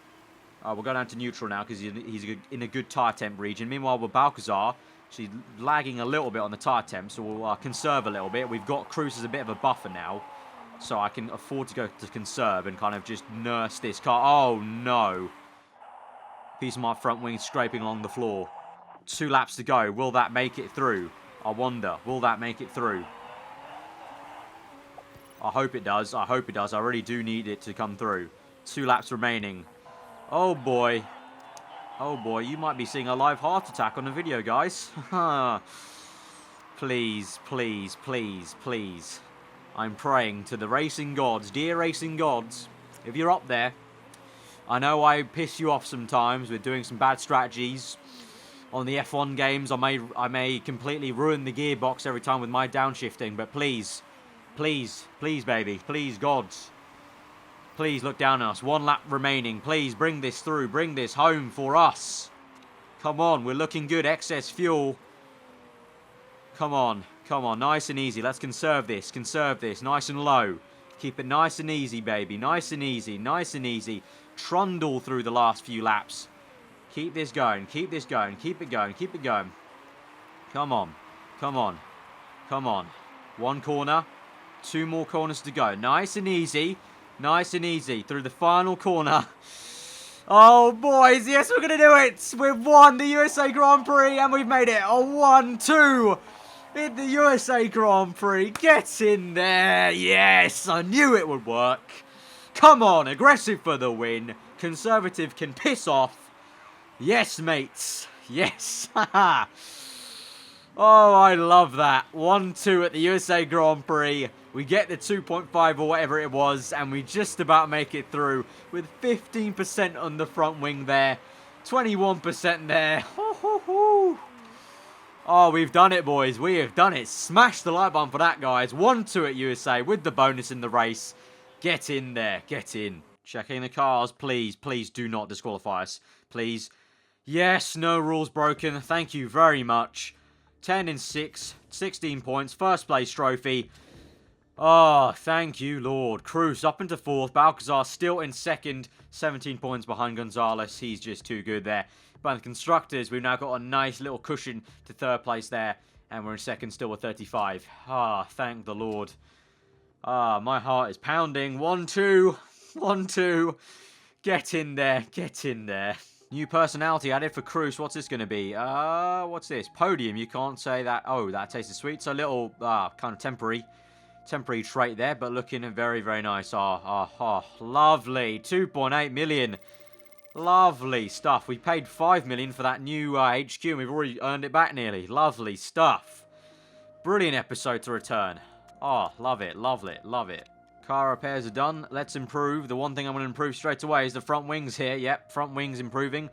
We'll go down to neutral now because he's in a good tyre temp region. Meanwhile, with Balcazar, she's lagging a little bit on the tyre temp, so we'll conserve a little bit. We've got Cruz as a bit of a buffer now, so I can afford to go to conserve and kind of just nurse this car. Oh, no. Piece of my front wing scraping along the floor. 2 laps to go. Will that make it through? I wonder. Will that make it through? I hope it does. I hope it does. I really do need it to come through. 2 laps remaining. Oh, boy. Oh, boy. You might be seeing a live heart attack on the video, guys. Please, please, please, please. I'm praying to the racing gods. Dear racing gods, if you're up there, I know I piss you off sometimes with doing some bad strategies on the F1 games. I may completely ruin the gearbox every time with my downshifting, but please, please, please, baby, please, gods, please look down on us. 1 lap remaining. Please bring this through. Bring this home for us. Come on, we're looking good. Excess fuel. Come on, come on. Nice and easy. Let's conserve this. Conserve this. Nice and low. Keep it nice and easy, baby. Nice and easy. Nice and easy. Trundle through the last few laps. Keep this going. Keep this going. Keep it going. Keep it going. Come on. Come on. Come on. 1 corner. 2 more corners to go. Nice and easy. Nice and easy. Through the final corner. Oh, boys. Yes, we're going to do it. We've won the USA Grand Prix and we've made it a 1-2 in the USA Grand Prix. Get in there. Yes, I knew it would work. Come on, aggressive for the win. Conservative can piss off. Yes, mates. Yes. Oh, I love that. 1-2 at the USA Grand Prix. We get the 2.5 or whatever it was, and we just about make it through with 15% on the front wing there. 21% there. Oh, we've done it, boys. We have done it. Smash the like button for that, guys. 1-2 at USA with the bonus in the race. Get in there. Get in. Checking the cars. Please, please do not disqualify us. Please. Yes, no rules broken. Thank you very much. 10 and 6. 16 points. First place trophy. Oh, thank you, Lord. Cruz up into 4th. Balcazar still in 2nd. 17 points behind Gonzalez. He's just too good there. But the constructors, we've now got a nice little cushion to 3rd place there. And we're in 2nd still with 35. Ah, thank the Lord. Ah, my heart is pounding. 1-2. 1-2. Get in there. Get in there. New personality added for Cruz. What's this going to be? What's this? Podium. You can't say that. Oh, that tastes sweet. So a little, kind of temporary trait there, but looking very, very nice. Lovely. 2.8 million. Lovely stuff. We paid 5 million for that new HQ, and we've already earned it back nearly. Lovely stuff. Brilliant episode to return. Oh, love it, love it, love it. Car repairs are done. Let's improve. The one thing I'm going to improve straight away is the front wings here. Yep, front wings improving.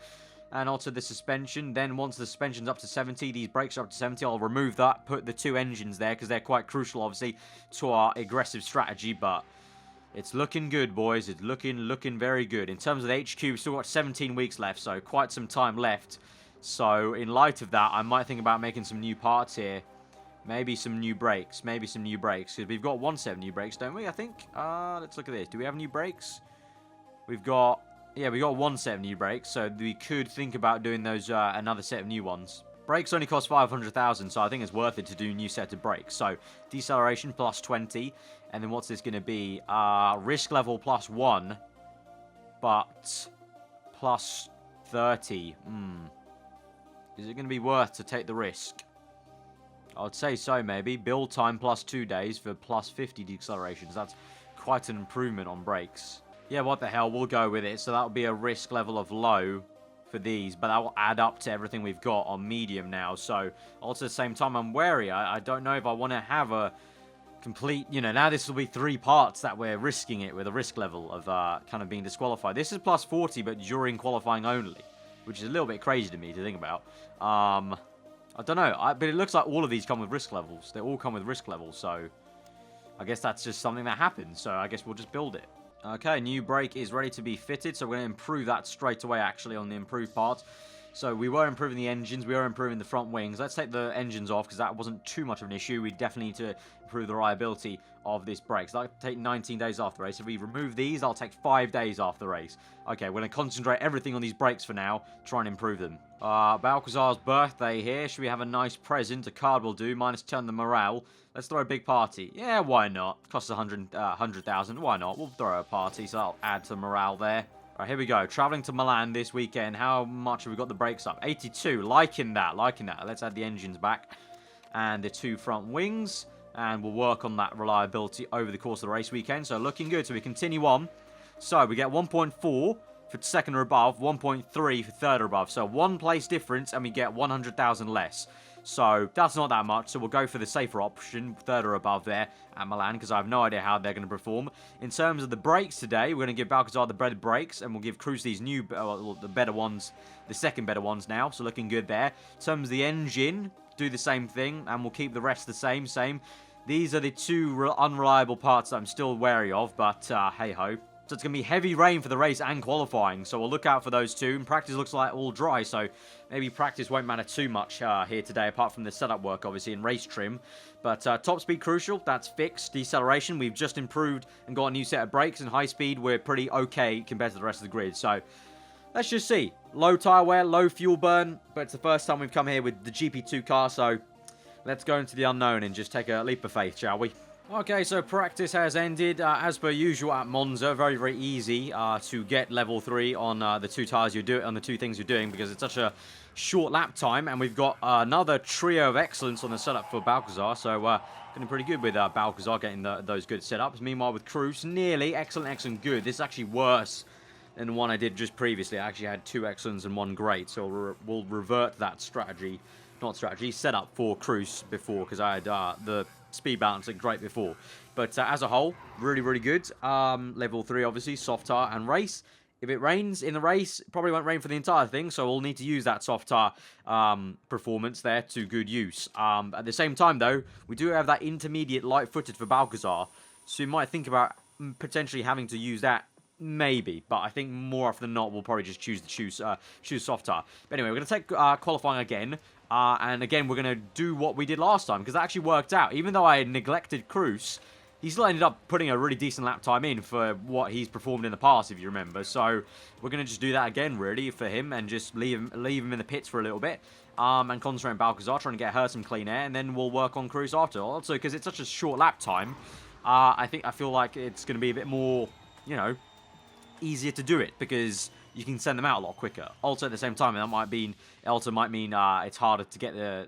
And also the suspension. Then once the suspension's up to 70, these brakes are up to 70, I'll remove that. Put the 2 engines there because they're quite crucial, obviously, to our aggressive strategy. But it's looking good, boys. It's looking very good. In terms of the HQ, we've still got 17 weeks left, so quite some time left. So in light of that, I might think about making some new parts here. Maybe some new brakes. Maybe some new brakes. Because we've got 1 set of new brakes, don't we? I think. Let's look at this. Do we have new brakes? We've got... Yeah, we got 1 set of new brakes. So we could think about doing those another set of new ones. Brakes only cost 500,000, so I think it's worth it to do a new set of brakes. So deceleration plus 20. And then what's this going to be? Risk level plus 1. But plus 30. Is it going to be worth to take the risk? I would say so, maybe. Build time plus 2 days for plus 50 decelerations. That's quite an improvement on brakes. Yeah, what the hell, we'll go with it. So that will be a risk level of low for these, but that will add up to everything we've got on medium now. So, also at the same time, I'm wary. I don't know if I want to have a complete, now this will be 3 parts that we're risking it with a risk level of kind of being disqualified. This is plus 40, but during qualifying only, which is a little bit crazy to me to think about. I don't know, but it looks like all of these come with risk levels. They all come with risk levels, so I guess that's just something that happens. So I guess we'll just build it. Okay, new brake is ready to be fitted, so we're going to improve that straight away, actually, on the improved parts. So we were improving the engines, we were improving the front wings. Let's take the engines off because that wasn't too much of an issue. We definitely need to improve the reliability of this brake. So that'll take 19 days after the race. If we remove these, that'll take 5 days after the race. Okay, we're going to concentrate everything on these brakes for now, try and improve them. Balcazar's birthday here. Should we have a nice present? A card will do, minus 10 the morale. Let's throw a big party. Yeah, why not? Costs 100,000. Why not? We'll throw a party, so that'll add to morale there. Alright, here we go. Traveling to Milan this weekend. How much have we got the brakes up? 82. Liking that. Liking that. Let's add the engines back. And the 2 front wings. And we'll work on that reliability over the course of the race weekend. So looking good. So we continue on. So we get 1.4 for second or above. 1.3 for third or above. So 1 place difference and we get 100,000 less. So that's not that much, so we'll go for the safer option, third or above there at Milan, because I have no idea how they're going to perform. In terms of the brakes today, we're going to give Balcazar the breaded brakes, and we'll give Cruz these new, the better ones, the second better ones now, so looking good there. In terms of the engine, do the same thing, and we'll keep the rest the same. These are the 2 unreliable parts that I'm still wary of, but hey-ho. So it's going to be heavy rain for the race and qualifying, so we'll look out for those 2. And practice looks like all dry, so maybe practice won't matter too much here today, apart from the setup work, obviously, and race trim. But top speed crucial, that's fixed. Deceleration, we've just improved and got a new set of brakes, and high speed, we're pretty okay compared to the rest of the grid. So let's just see. Low tyre wear, low fuel burn, but it's the first time we've come here with the GP2 car, so let's go into the unknown and just take a leap of faith, shall we? Okay, so practice has ended, as per usual at Monza. Very, very easy to get level 3 on the 2 tyres you're doing, on the 2 things you're doing, because it's such a short lap time, and we've got another trio of excellence on the setup for Balcazar. So getting pretty good with Balcazar getting those good setups. Meanwhile, with Cruz, nearly excellent, good. This is actually worse than the one I did just previously. I actually had 2 excellents and 1 great, so we'll revert that strategy. Not strategy, setup for Cruz before, because I had the speed balancing great before. But as a whole, really, really good. Level 3, obviously, soft tire and race. If it rains in the race, it probably won't rain for the entire thing, so we'll need to use that soft tire performance there to good use. At the same time, though, we do have that intermediate light-footed for Balcazar, so you might think about potentially having to use that. Maybe, but I think more often than not, we'll probably just choose soft tire. But anyway, we're going to take qualifying again. And again, we're going to do what we did last time, because that actually worked out. Even though I had neglected Cruz, he still ended up putting a really decent lap time in for what he's performed in the past, if you remember. So we're going to just do that again, really, for him, and just leave him in the pits for a little bit. And concentrate on Balcazar, trying to get her some clean air, and then we'll work on Cruz after. Also, because it's such a short lap time, I feel like it's going to be a bit more, easier to do it, because you can send them out a lot quicker. Also, at the same time, that might mean it's harder to get the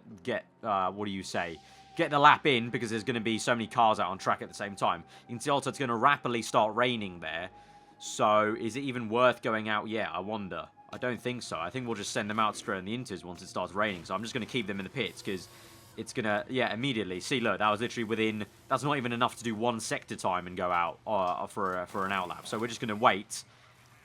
lap in, because there's going to be so many cars out on track at the same time. You can see also it's going to rapidly start raining there. So is it even worth going out yet? I wonder. I don't think so. I think we'll just send them out straight on the inters once it starts raining. So I'm just going to keep them in the pits, because it's going to, immediately. See, look, that was literally within, that's not even enough to do 1 sector time and go out for an outlap. So we're just going to wait.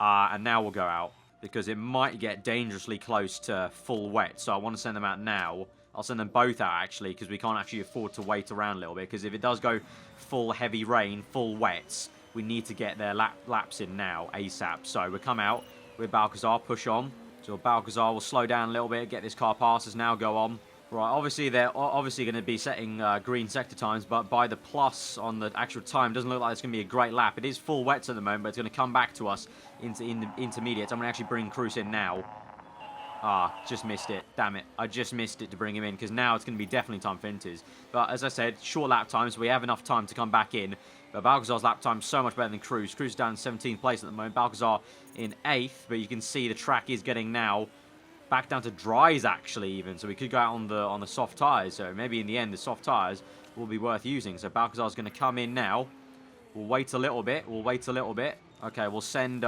And now we'll go out, because it might get dangerously close to full wet. So I want to send them out now. I'll send them both out, actually, because we can't actually afford to wait around a little bit. Because if it does go full heavy rain, full wets, we need to get their laps in now, ASAP. So we'll come out with Balcazar, push on. So Balcazar will slow down a little bit, get this car past us now, go on. Right, obviously they're going to be setting green sector times, but by the plus on the actual time, doesn't look like it's going to be a great lap. It is full wets at the moment, but it's going to come back to us in the intermediates. I'm going to actually bring Cruz in now. Just missed it. Damn it. I just missed it to bring him in, because now it's going to be definitely time for inters. But as I said, short lap time, so we have enough time to come back in. But Balcazar's lap time is so much better than Cruz. Cruz is down in 17th place at the moment. Balcazar in 8th, but you can see the track is getting now back down to dries, actually, even. So we could go out on the soft tyres. So maybe in the end, the soft tyres will be worth using. So Balcazar's going to come in now. We'll wait a little bit. Okay, we'll send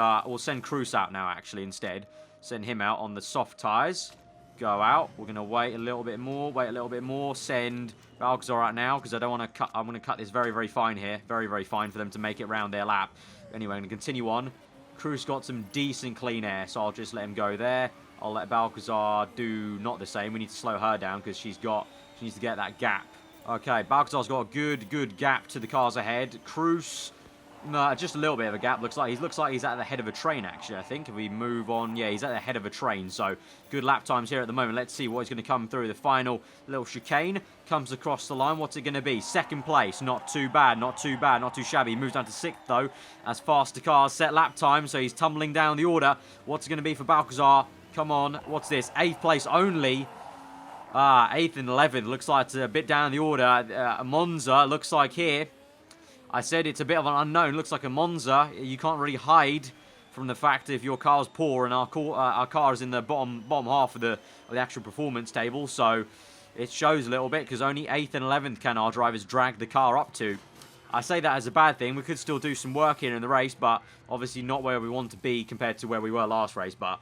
Cruz out now, actually, instead. Send him out on the soft tyres. Go out. We're going to wait a little bit more. Send Balcazar out now, because I don't want to cut. I'm going to cut this very, very fine here. Very, very fine for them to make it round their lap. Anyway, I'm going to continue on. Cruz got some decent clean air, so I'll just let him go there. I'll let Balcazar do not the same. We need to slow her down, because she needs to get that gap. Okay, Balcazar's got a good gap to the cars ahead. Cruz No, just a little bit of a gap. Looks like he's at the head of a train, actually, I think. If we move on, yeah, he's at the head of a train. So, good lap times here at the moment. Let's see what is going to come through. The final little chicane comes across the line. What's it going to be? Second place. Not too bad, not too bad, not too shabby. He moves down to 6th, though, as faster cars set lap time. So, he's tumbling down the order. What's it going to be for Balcazar? Come on. What's this? 8th place only. 8th and 11th. Looks like it's a bit down the order. Monza, looks like here. I said it's a bit of an unknown. Looks like a Monza. You can't really hide from the fact if your car's poor, and our car is in the bottom half of the actual performance table. So it shows a little bit because only 8th and 11th can our drivers drag the car up to. I say that as a bad thing. We could still do some work here in the race, but obviously not where we want to be compared to where we were last race. But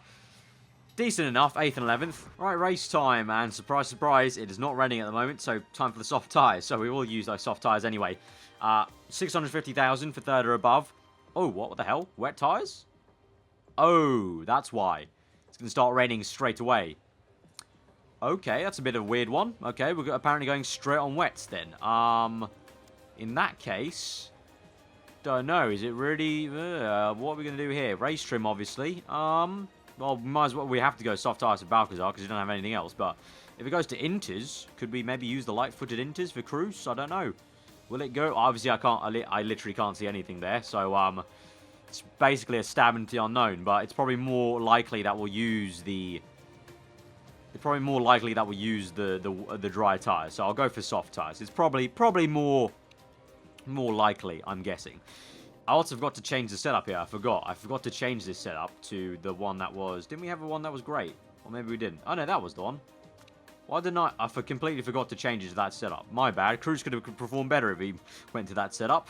decent enough, 8th and 11th. Right, race time, and surprise, surprise, it is not raining at the moment, so time for the soft tyres. So we will use those soft tyres anyway. 650,000 for 3rd or above. Oh, what the hell? Wet tyres? Oh, that's why. It's going to start raining straight away. Okay, that's a bit of a weird one. Okay, we're apparently going straight on wets then. In that case, don't know. Is it really... what are we going to do here? Race trim, obviously. Well, we have to go soft tyres for Balcazar because we don't have anything else. But if it goes to inters, could we maybe use the light-footed inters for Cruz? I don't know. Will it go? Obviously, I can't. I literally can't see anything there. So, it's basically a stab into the unknown. But it's probably more likely that we'll use the... It's probably more likely that we'll use the dry tyres. So I'll go for soft tyres. It's probably more likely, I'm guessing. I also forgot to change the setup here. I forgot to change this setup to the one that was... Didn't we have a one that was great? Or maybe we didn't. Oh, no, that was the one. Why didn't I... I completely forgot to change it to that setup. My bad. Cruz could have performed better if he went to that setup.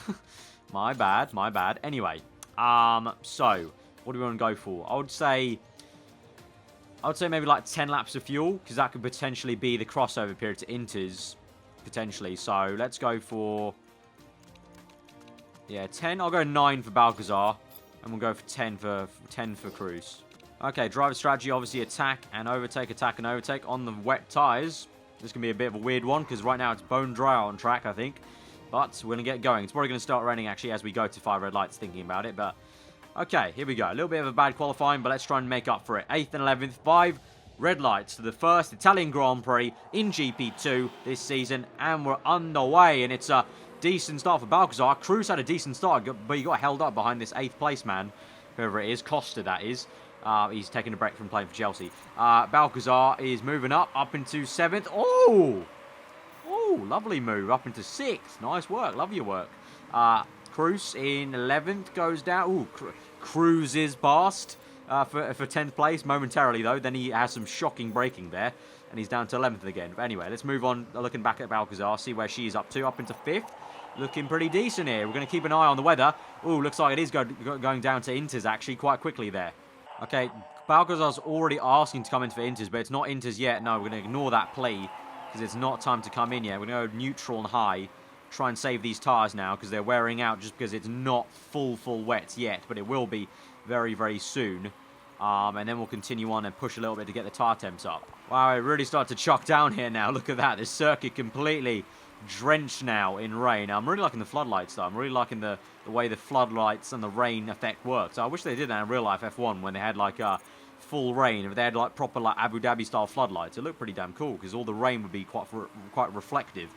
My bad. My bad. Anyway. So, what do we want to go for? I would say maybe like 10 laps of fuel, because that could potentially be the crossover period to inters. Potentially. So, let's go for... Yeah, 10. I'll go 9 for Balcazar. And we'll go for 10 for Cruz. Okay, driver strategy, obviously attack and overtake on the wet tyres. This can be a bit of a weird one because right now it's bone dry on track, I think. But we're going to get going. It's probably going to start raining actually as we go to 5 red lights thinking about it. But okay, here we go. A little bit of a bad qualifying, but let's try and make up for it. 8th and 11th, 5 red lights to the first Italian Grand Prix in GP2 this season. And we're underway, and it's a decent start for Balcazar. Cruz had a decent start, but he got held up behind this 8th place man. Whoever it is, Costa that is. He's taking a break from playing for Chelsea. Balcazar is moving up into 7th. Oh! Oh, lovely move. Up into 6th. Nice work. Love your work. Cruz in 11th goes down. Ooh, Cruz is past for 10th place momentarily, though. Then he has some shocking braking there. And he's down to 11th again. But anyway, let's move on. Looking back at Balcazar. See where she's up to. Up into 5th. Looking pretty decent here. We're going to keep an eye on the weather. Ooh, looks like it is going down to inters, actually, quite quickly there. Okay, Balcazar's already asking to come in for inters, but it's not inters yet. No, we're going to ignore that plea because it's not time to come in yet. We're going to go neutral and high. Try and save these tyres now because they're wearing out just because it's not full wet yet, but it will be very, very soon. And then we'll continue on and push a little bit to get the tyre temps up. Wow, it really started to chuck down here now. Look at that. This circuit completely drenched now in rain. I'm really liking the floodlights, though. I'm really liking the way the floodlights and the rain effect works. I wish they did that in real life F1 when they had like full rain. If they had like proper like Abu Dhabi style floodlights, it looked pretty damn cool because all the rain would be quite reflective.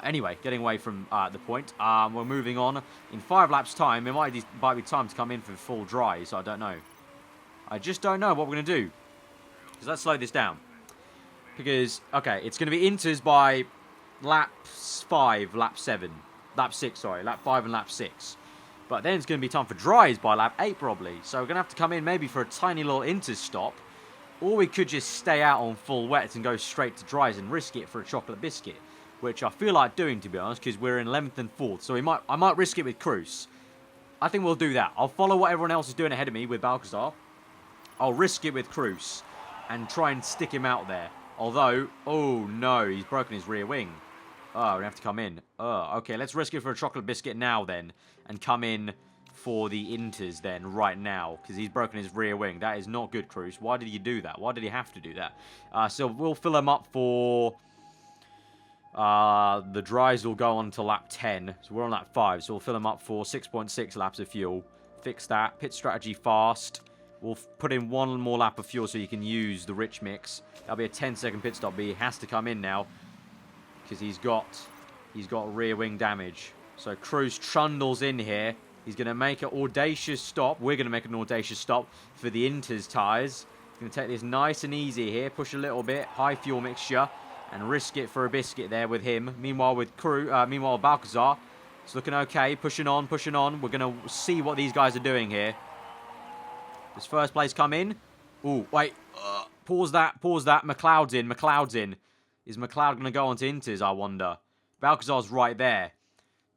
Anyway, getting away from the point, we're moving on. In 5 laps time, it might be time to come in for full dry, so I don't know. I just don't know what we're going to do. Because let's slow this down. Because, okay, it's going to be inters by lap 5, lap 7. Lap 6, sorry. Lap 5 and lap 6. But then it's going to be time for dries by lap 8, probably. So we're going to have to come in maybe for a tiny little inters stop. Or we could just stay out on full wets and go straight to dries and risk it for a chocolate biscuit. Which I feel like doing, to be honest, because we're in 11th and 4th. So I might risk it with Cruz. I think we'll do that. I'll follow what everyone else is doing ahead of me with Balcazar. I'll risk it with Cruz and try and stick him out there. Although, oh no, he's broken his rear wing. Oh, we have to come in. Oh, okay, let's risk it for a chocolate biscuit now then. And come in for the inters then, right now. Because he's broken his rear wing. That is not good, Cruz. Why did you do that? Why did he have to do that? So we'll fill him up for... The dries will go on to lap 10. So we're on lap 5. So we'll fill them up for 6.6 laps of fuel. Fix that. Pit strategy fast. We'll put in one more lap of fuel so you can use the rich mix. That'll be a 10-second pit stop, but he has to come in now because he's got rear wing damage. So Cruz trundles in here. He's going to make an audacious stop. We're going to make an audacious stop for the Inter's tyres. Going to take this nice and easy here. Push a little bit. High fuel mixture. And risk it for a biscuit there with him. Meanwhile, meanwhile, Balcazar, it's looking okay. Pushing on, pushing on. We're going to see what these guys are doing here. Does first place come in? Ooh, wait. Pause that, pause that. McLeod's in, McLeod's in. Is McLeod going to go on to Inters, I wonder? Balcazar's right there.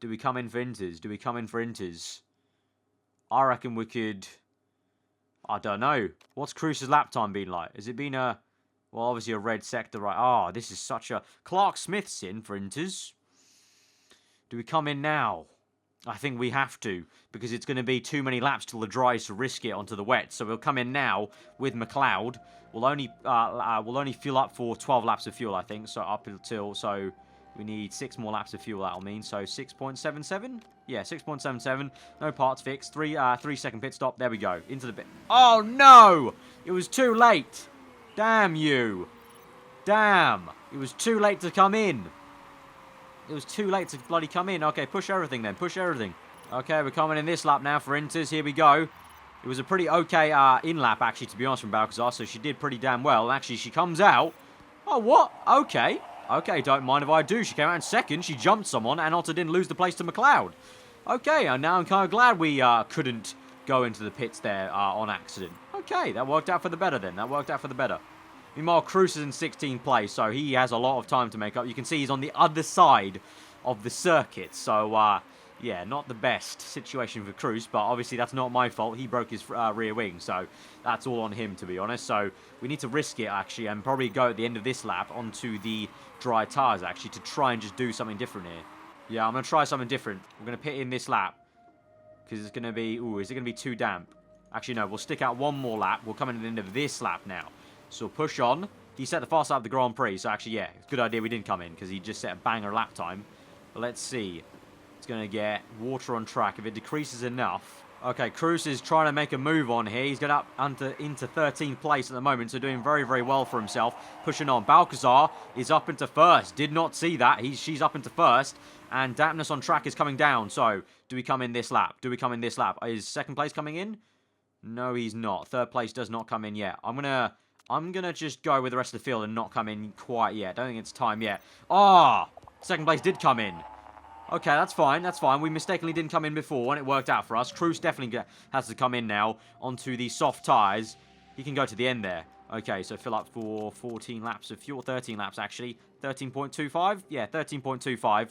Do we come in for Inters? Do we come in for Inters? I reckon we could... I don't know. What's Cruz's lap time been like? Has it been a... Well, obviously a red sector, right? Ah, this is such a... Clark Smith's in for Inters. Do we come in now? I think we have to, because it's going to be too many laps till the dries to risk it onto the wet. So we'll come in now with McLeod. We'll only fuel up for 12 laps of fuel, I think. So up until... So we need 6 more laps of fuel, that'll mean. So 6.77? Yeah, 6.77. No parts fixed. 3-second pit stop. There we go. Into the pit. Oh, no! It was too late. Damn you. Damn. It was too late to come in. It was too late to bloody come in. Okay, push everything then. Push everything. Okay, we're coming in this lap now for Inters. Here we go. It was a pretty okay in-lap, actually, to be honest, from Balcazar. So she did pretty damn well. Actually, she comes out. Oh, what? Okay. Okay, don't mind if I do. She came out in second. She jumped someone, and also didn't lose the place to McLeod. Okay, and now I'm kind of glad we couldn't go into the pits there on accident. Okay, that worked out for the better then. That worked out for the better. Meanwhile, Cruz is in 16th place, so he has a lot of time to make up. You can see he's on the other side of the circuit. So, yeah, not the best situation for Cruz, but obviously that's not my fault. He broke his rear wing, so that's all on him, to be honest. So we need to risk it, actually, and probably go at the end of this lap onto the dry tyres, actually, to try and just do something different here. Yeah, I'm going to try something different. We're going to pit in this lap, because it's going to be... Ooh, is it going to be too damp? Actually, no, we'll stick out one more lap. We'll come in at the end of this lap now. So push on. He set the fast lap of the Grand Prix, so actually, yeah, it's a good idea we didn't come in, because he just set a banger lap time. But let's see. It's going to get water on track. If it decreases enough... Okay, Cruz is trying to make a move on here. He's got up into 13th place at the moment, so doing very, very well for himself. Pushing on. Balcazar is up into first. Did not see that. She's up into first. And dampness on track is coming down. So, do we come in this lap? Do we come in this lap? Is second place coming in? No, he's not. Third place does not come in yet. I'm gonna just go with the rest of the field and not come in quite yet. Don't think it's time yet. Ah! Second place did come in. Okay, that's fine. That's fine. We mistakenly didn't come in before, and it worked out for us. Cruz definitely has to come in now onto the soft tyres. He can go to the end there. Okay, so fill up for 14 laps of fuel. 13 laps, actually. 13.25? Yeah, 13.25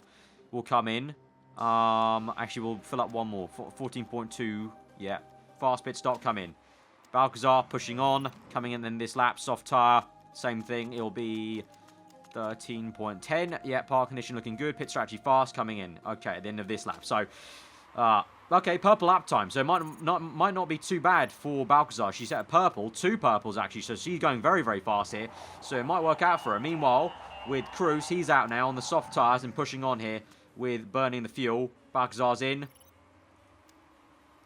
will come in. Actually, we'll fill up one more. 14.2. Yeah. Fast pit stop, come in. Balcazar pushing on. Coming in then this lap. Soft tyre. Same thing. It'll be... 13.10. Yeah, park condition looking good. Pit strategy fast coming in. Okay, at the end of this lap. So, okay, purple lap time. So it might not be too bad for Balcazar. She set a purple. 2 purples, actually. So she's going very, very fast here. So it might work out for her. Meanwhile, with Cruz, he's out now on the soft tyres and pushing on here with burning the fuel. Balcazar's in.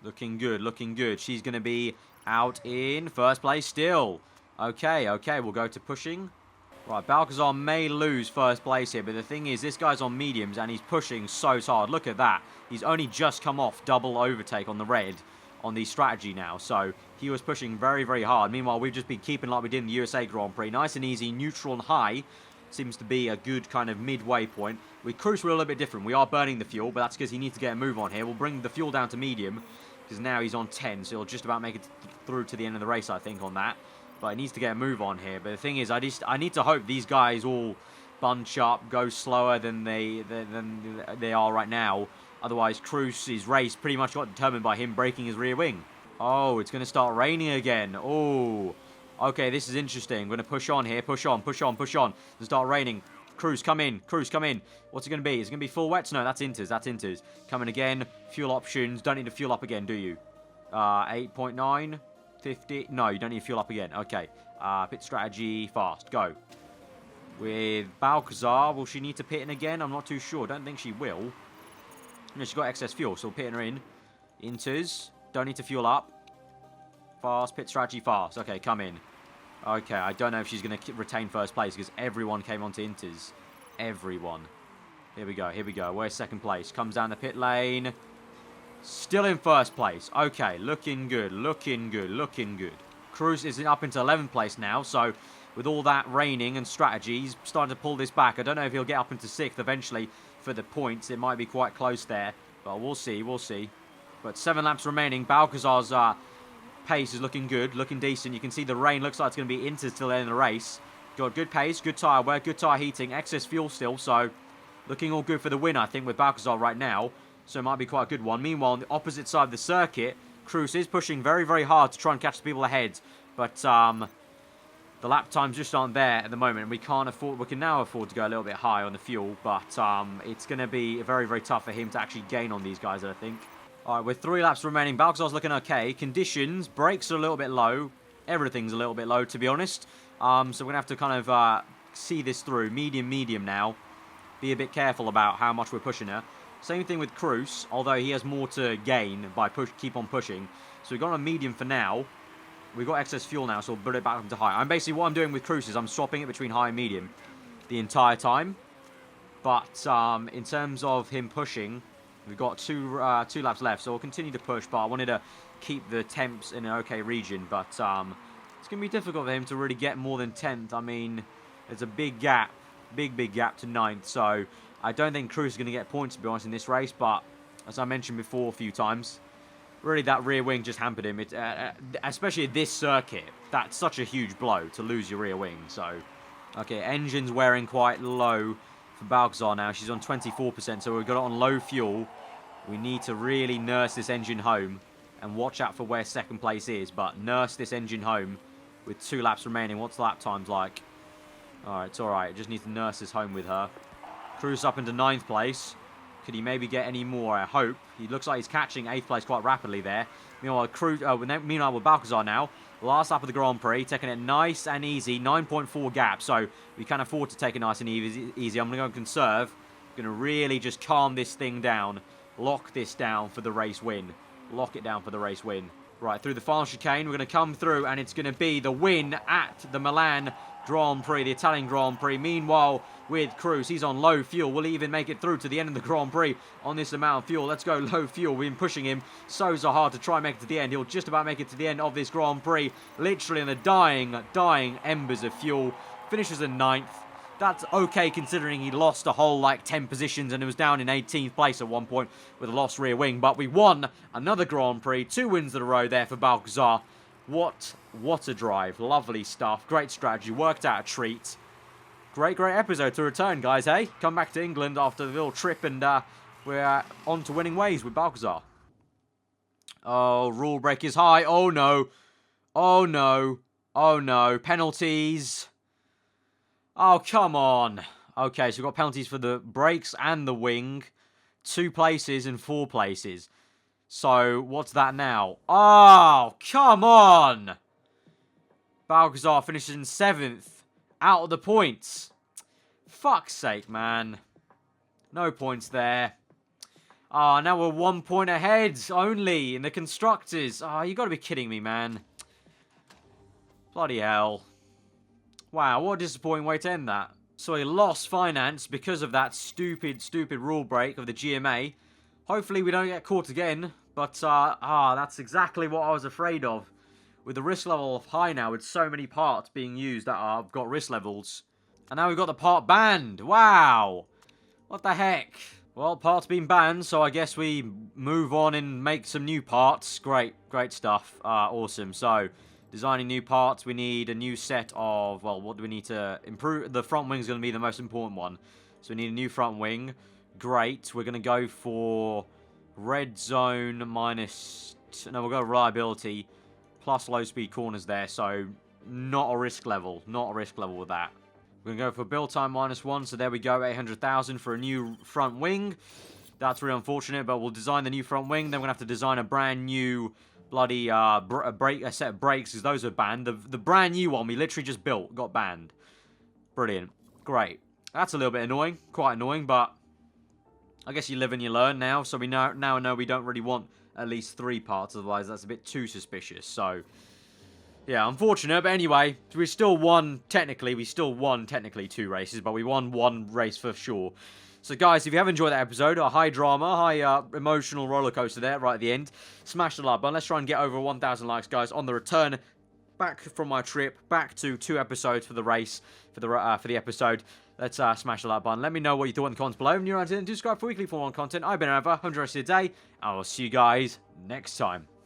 Looking good, looking good. She's going to be out in first place still. Okay, okay, we'll go to pushing. Right, Balcazar may lose first place here, but the thing is, this guy's on mediums, and he's pushing so hard. Look at that. He's only just come off double overtake on the red on the strategy now, so he was pushing very, very hard. Meanwhile, we've just been keeping like we did in the USA Grand Prix. Nice and easy, neutral and high. Seems to be a good kind of midway point. With Cruz, we're a little bit different. We are burning the fuel, but that's because he needs to get a move on here. We'll bring the fuel down to medium, because now he's on 10, so he'll just about make it through to the end of the race, I think, on that. But he needs to get a move on here. But the thing is, I need to hope these guys all bunch up, go slower than they are right now. Otherwise, Cruz's race pretty much got determined by him breaking his rear wing. Oh, it's going to start raining again. Oh, okay, this is interesting. I'm going to push on here. Push on, push on, push on. It'll start raining. Cruz, come in. Cruz, come in. What's it going to be? Is it going to be full wets? No, that's Inters. That's Inters. Coming again. Fuel options. Don't need to fuel up again, do you? 8.9. 50. No, you don't need to fuel up again. Okay. Pit strategy, fast. Go. with Balcazar. Will she need to pit in again? I'm not too sure. Don't think she will. No, she's got excess fuel, so pitting her in. Inters. Don't need to fuel up. Fast. Pit strategy fast. Okay, come in. Okay, I don't know if she's going to retain first place because everyone came onto Inters. Everyone. Here we go, here we go. Where's second place? Comes down the pit lane. Still in first place. Okay, looking good, looking good, looking good. Cruz is up into 11th place now, so with all that raining and strategy, he's starting to pull this back. I don't know if he'll get up into 6th eventually for the points. It might be quite close there, but we'll see, we'll see. But 7 laps remaining. Balcazar's pace is looking good, looking decent. You can see the rain looks like it's going to be into till the end of the race. Got good pace, good tyre wear, good tyre heating, excess fuel still, so looking all good for the win, I think, with Balcazar right now. So it might be quite a good one. Meanwhile, on the opposite side of the circuit, Cruz is pushing very, very hard to try and catch the people ahead. But the lap times just aren't there at the moment. We can now afford to go a little bit high on the fuel, but it's going to be very, very tough for him to actually gain on these guys, I think. All right, with 3 laps remaining, Balcazar's looking okay. Conditions, brakes are a little bit low. Everything's a little bit low, to be honest. So we're going to have to kind of see this through. Medium, medium now. Be a bit careful about how much we're pushing her. Same thing with Cruz, although he has more to gain by keep on pushing. So we've got a medium for now. We've got excess fuel now, so we'll put it back up to high. Basically, what I'm doing with Cruz is I'm swapping it between high and medium the entire time. But in terms of him pushing, we've got two laps left, so we'll continue to push. But I wanted to keep the temps in an okay region. But it's going to be difficult for him to really get more than 10th. I mean, there's a big gap. Big gap to 9th, so I don't think Cruz is going to get points, to be honest, in this race, but as I mentioned before a few times, really that rear wing just hampered him, especially at this circuit. That's such a huge blow to lose your rear wing, so... Okay, engine's wearing quite low for Balcazar now. She's on 24%, so we've got it on low fuel. We need to really nurse this engine home and watch out for where second place is, but nurse this engine home with 2 laps remaining. What's the lap times like? Alright, it's alright. Just need to nurse this home with her. Cruz up into 9th place. Could he maybe get any more? I hope. He looks like he's catching 8th place quite rapidly there. Meanwhile, with Balcazar now. Last lap of the Grand Prix. Taking it nice and easy. 9.4 gap. So we can afford to take it nice and easy. I'm going to go and conserve. Going to really just calm this thing down. Lock this down for the race win. Lock it down for the race win. Right, through the final chicane. We're going to come through and it's going to be the win at the Milan Grand Prix, the Italian Grand Prix. Meanwhile, with Cruz, he's on low fuel. Will he even make it through to the end of the Grand Prix on this amount of fuel? Let's go low fuel. We've been pushing him so hard to try and make it to the end. He'll just about make it to the end of this Grand Prix. Literally in the dying embers of fuel. Finishes in 9th. That's okay considering he lost a whole, 10 positions and it was down in 18th place at one point with a lost rear wing. But we won another Grand Prix. 2 wins in a row there for Balcazar. What a drive. Lovely stuff. Great strategy. Worked out a treat. Great episode to return, guys, hey? Come back to England after the little trip and we're on to winning ways with Balcazar. Oh, rule break is high. Oh, no. Oh, no. Oh, no. Penalties. Oh, come on. Okay, so we've got penalties for the brakes and the wing. 2 places and 4 places. So, what's that now? Oh, come on! Balcazar finishes in 7th. Out of the points. Fuck's sake, man. No points there. Ah, now we're 1 point ahead only in the Constructors. Ah, you got to be kidding me, man. Bloody hell. Wow, what a disappointing way to end that. So he lost finance because of that stupid rule break of the GMA. Hopefully we don't get caught again. But, that's exactly what I was afraid of. With the risk level of high now, with so many parts being used that have got risk levels. And now we've got the part banned. Wow. What the heck? Well, parts being banned, so I guess we move on and make some new parts. Great stuff. Awesome. So, designing new parts, we need a new set of, well, what do we need to improve? The front wing is going to be the most important one. So we need a new front wing. Great. We're going to go for red zone minus, no, we'll go reliability plus low speed corners there. So not a risk level with that. We're going to go for build time -1. So there we go, 800,000 for a new front wing. That's really unfortunate, but we'll design the new front wing. Then we're going to have to design a brand new bloody a set of brakes, because those are banned. The brand new one we literally just built got banned. Brilliant. Great. That's a little bit annoying. Quite annoying, but I guess you live and you learn now. So we now know we don't really want at least 3 parts. Otherwise, that's a bit too suspicious. So, yeah, unfortunate. But anyway, we still won, technically 2 races. But we won 1 race for sure. So, guys, if you have enjoyed that episode, a high drama, high emotional roller coaster there right at the end, smash the like button. Let's try and get over 1,000 likes, guys, on the return back from my trip, back to 2 episodes for the race, for the episode. Let's smash the like button. Let me know what you thought in the comments below. And you're on to subscribe for weekly for more content. I've been over 100 rest of the day. I will see you guys next time.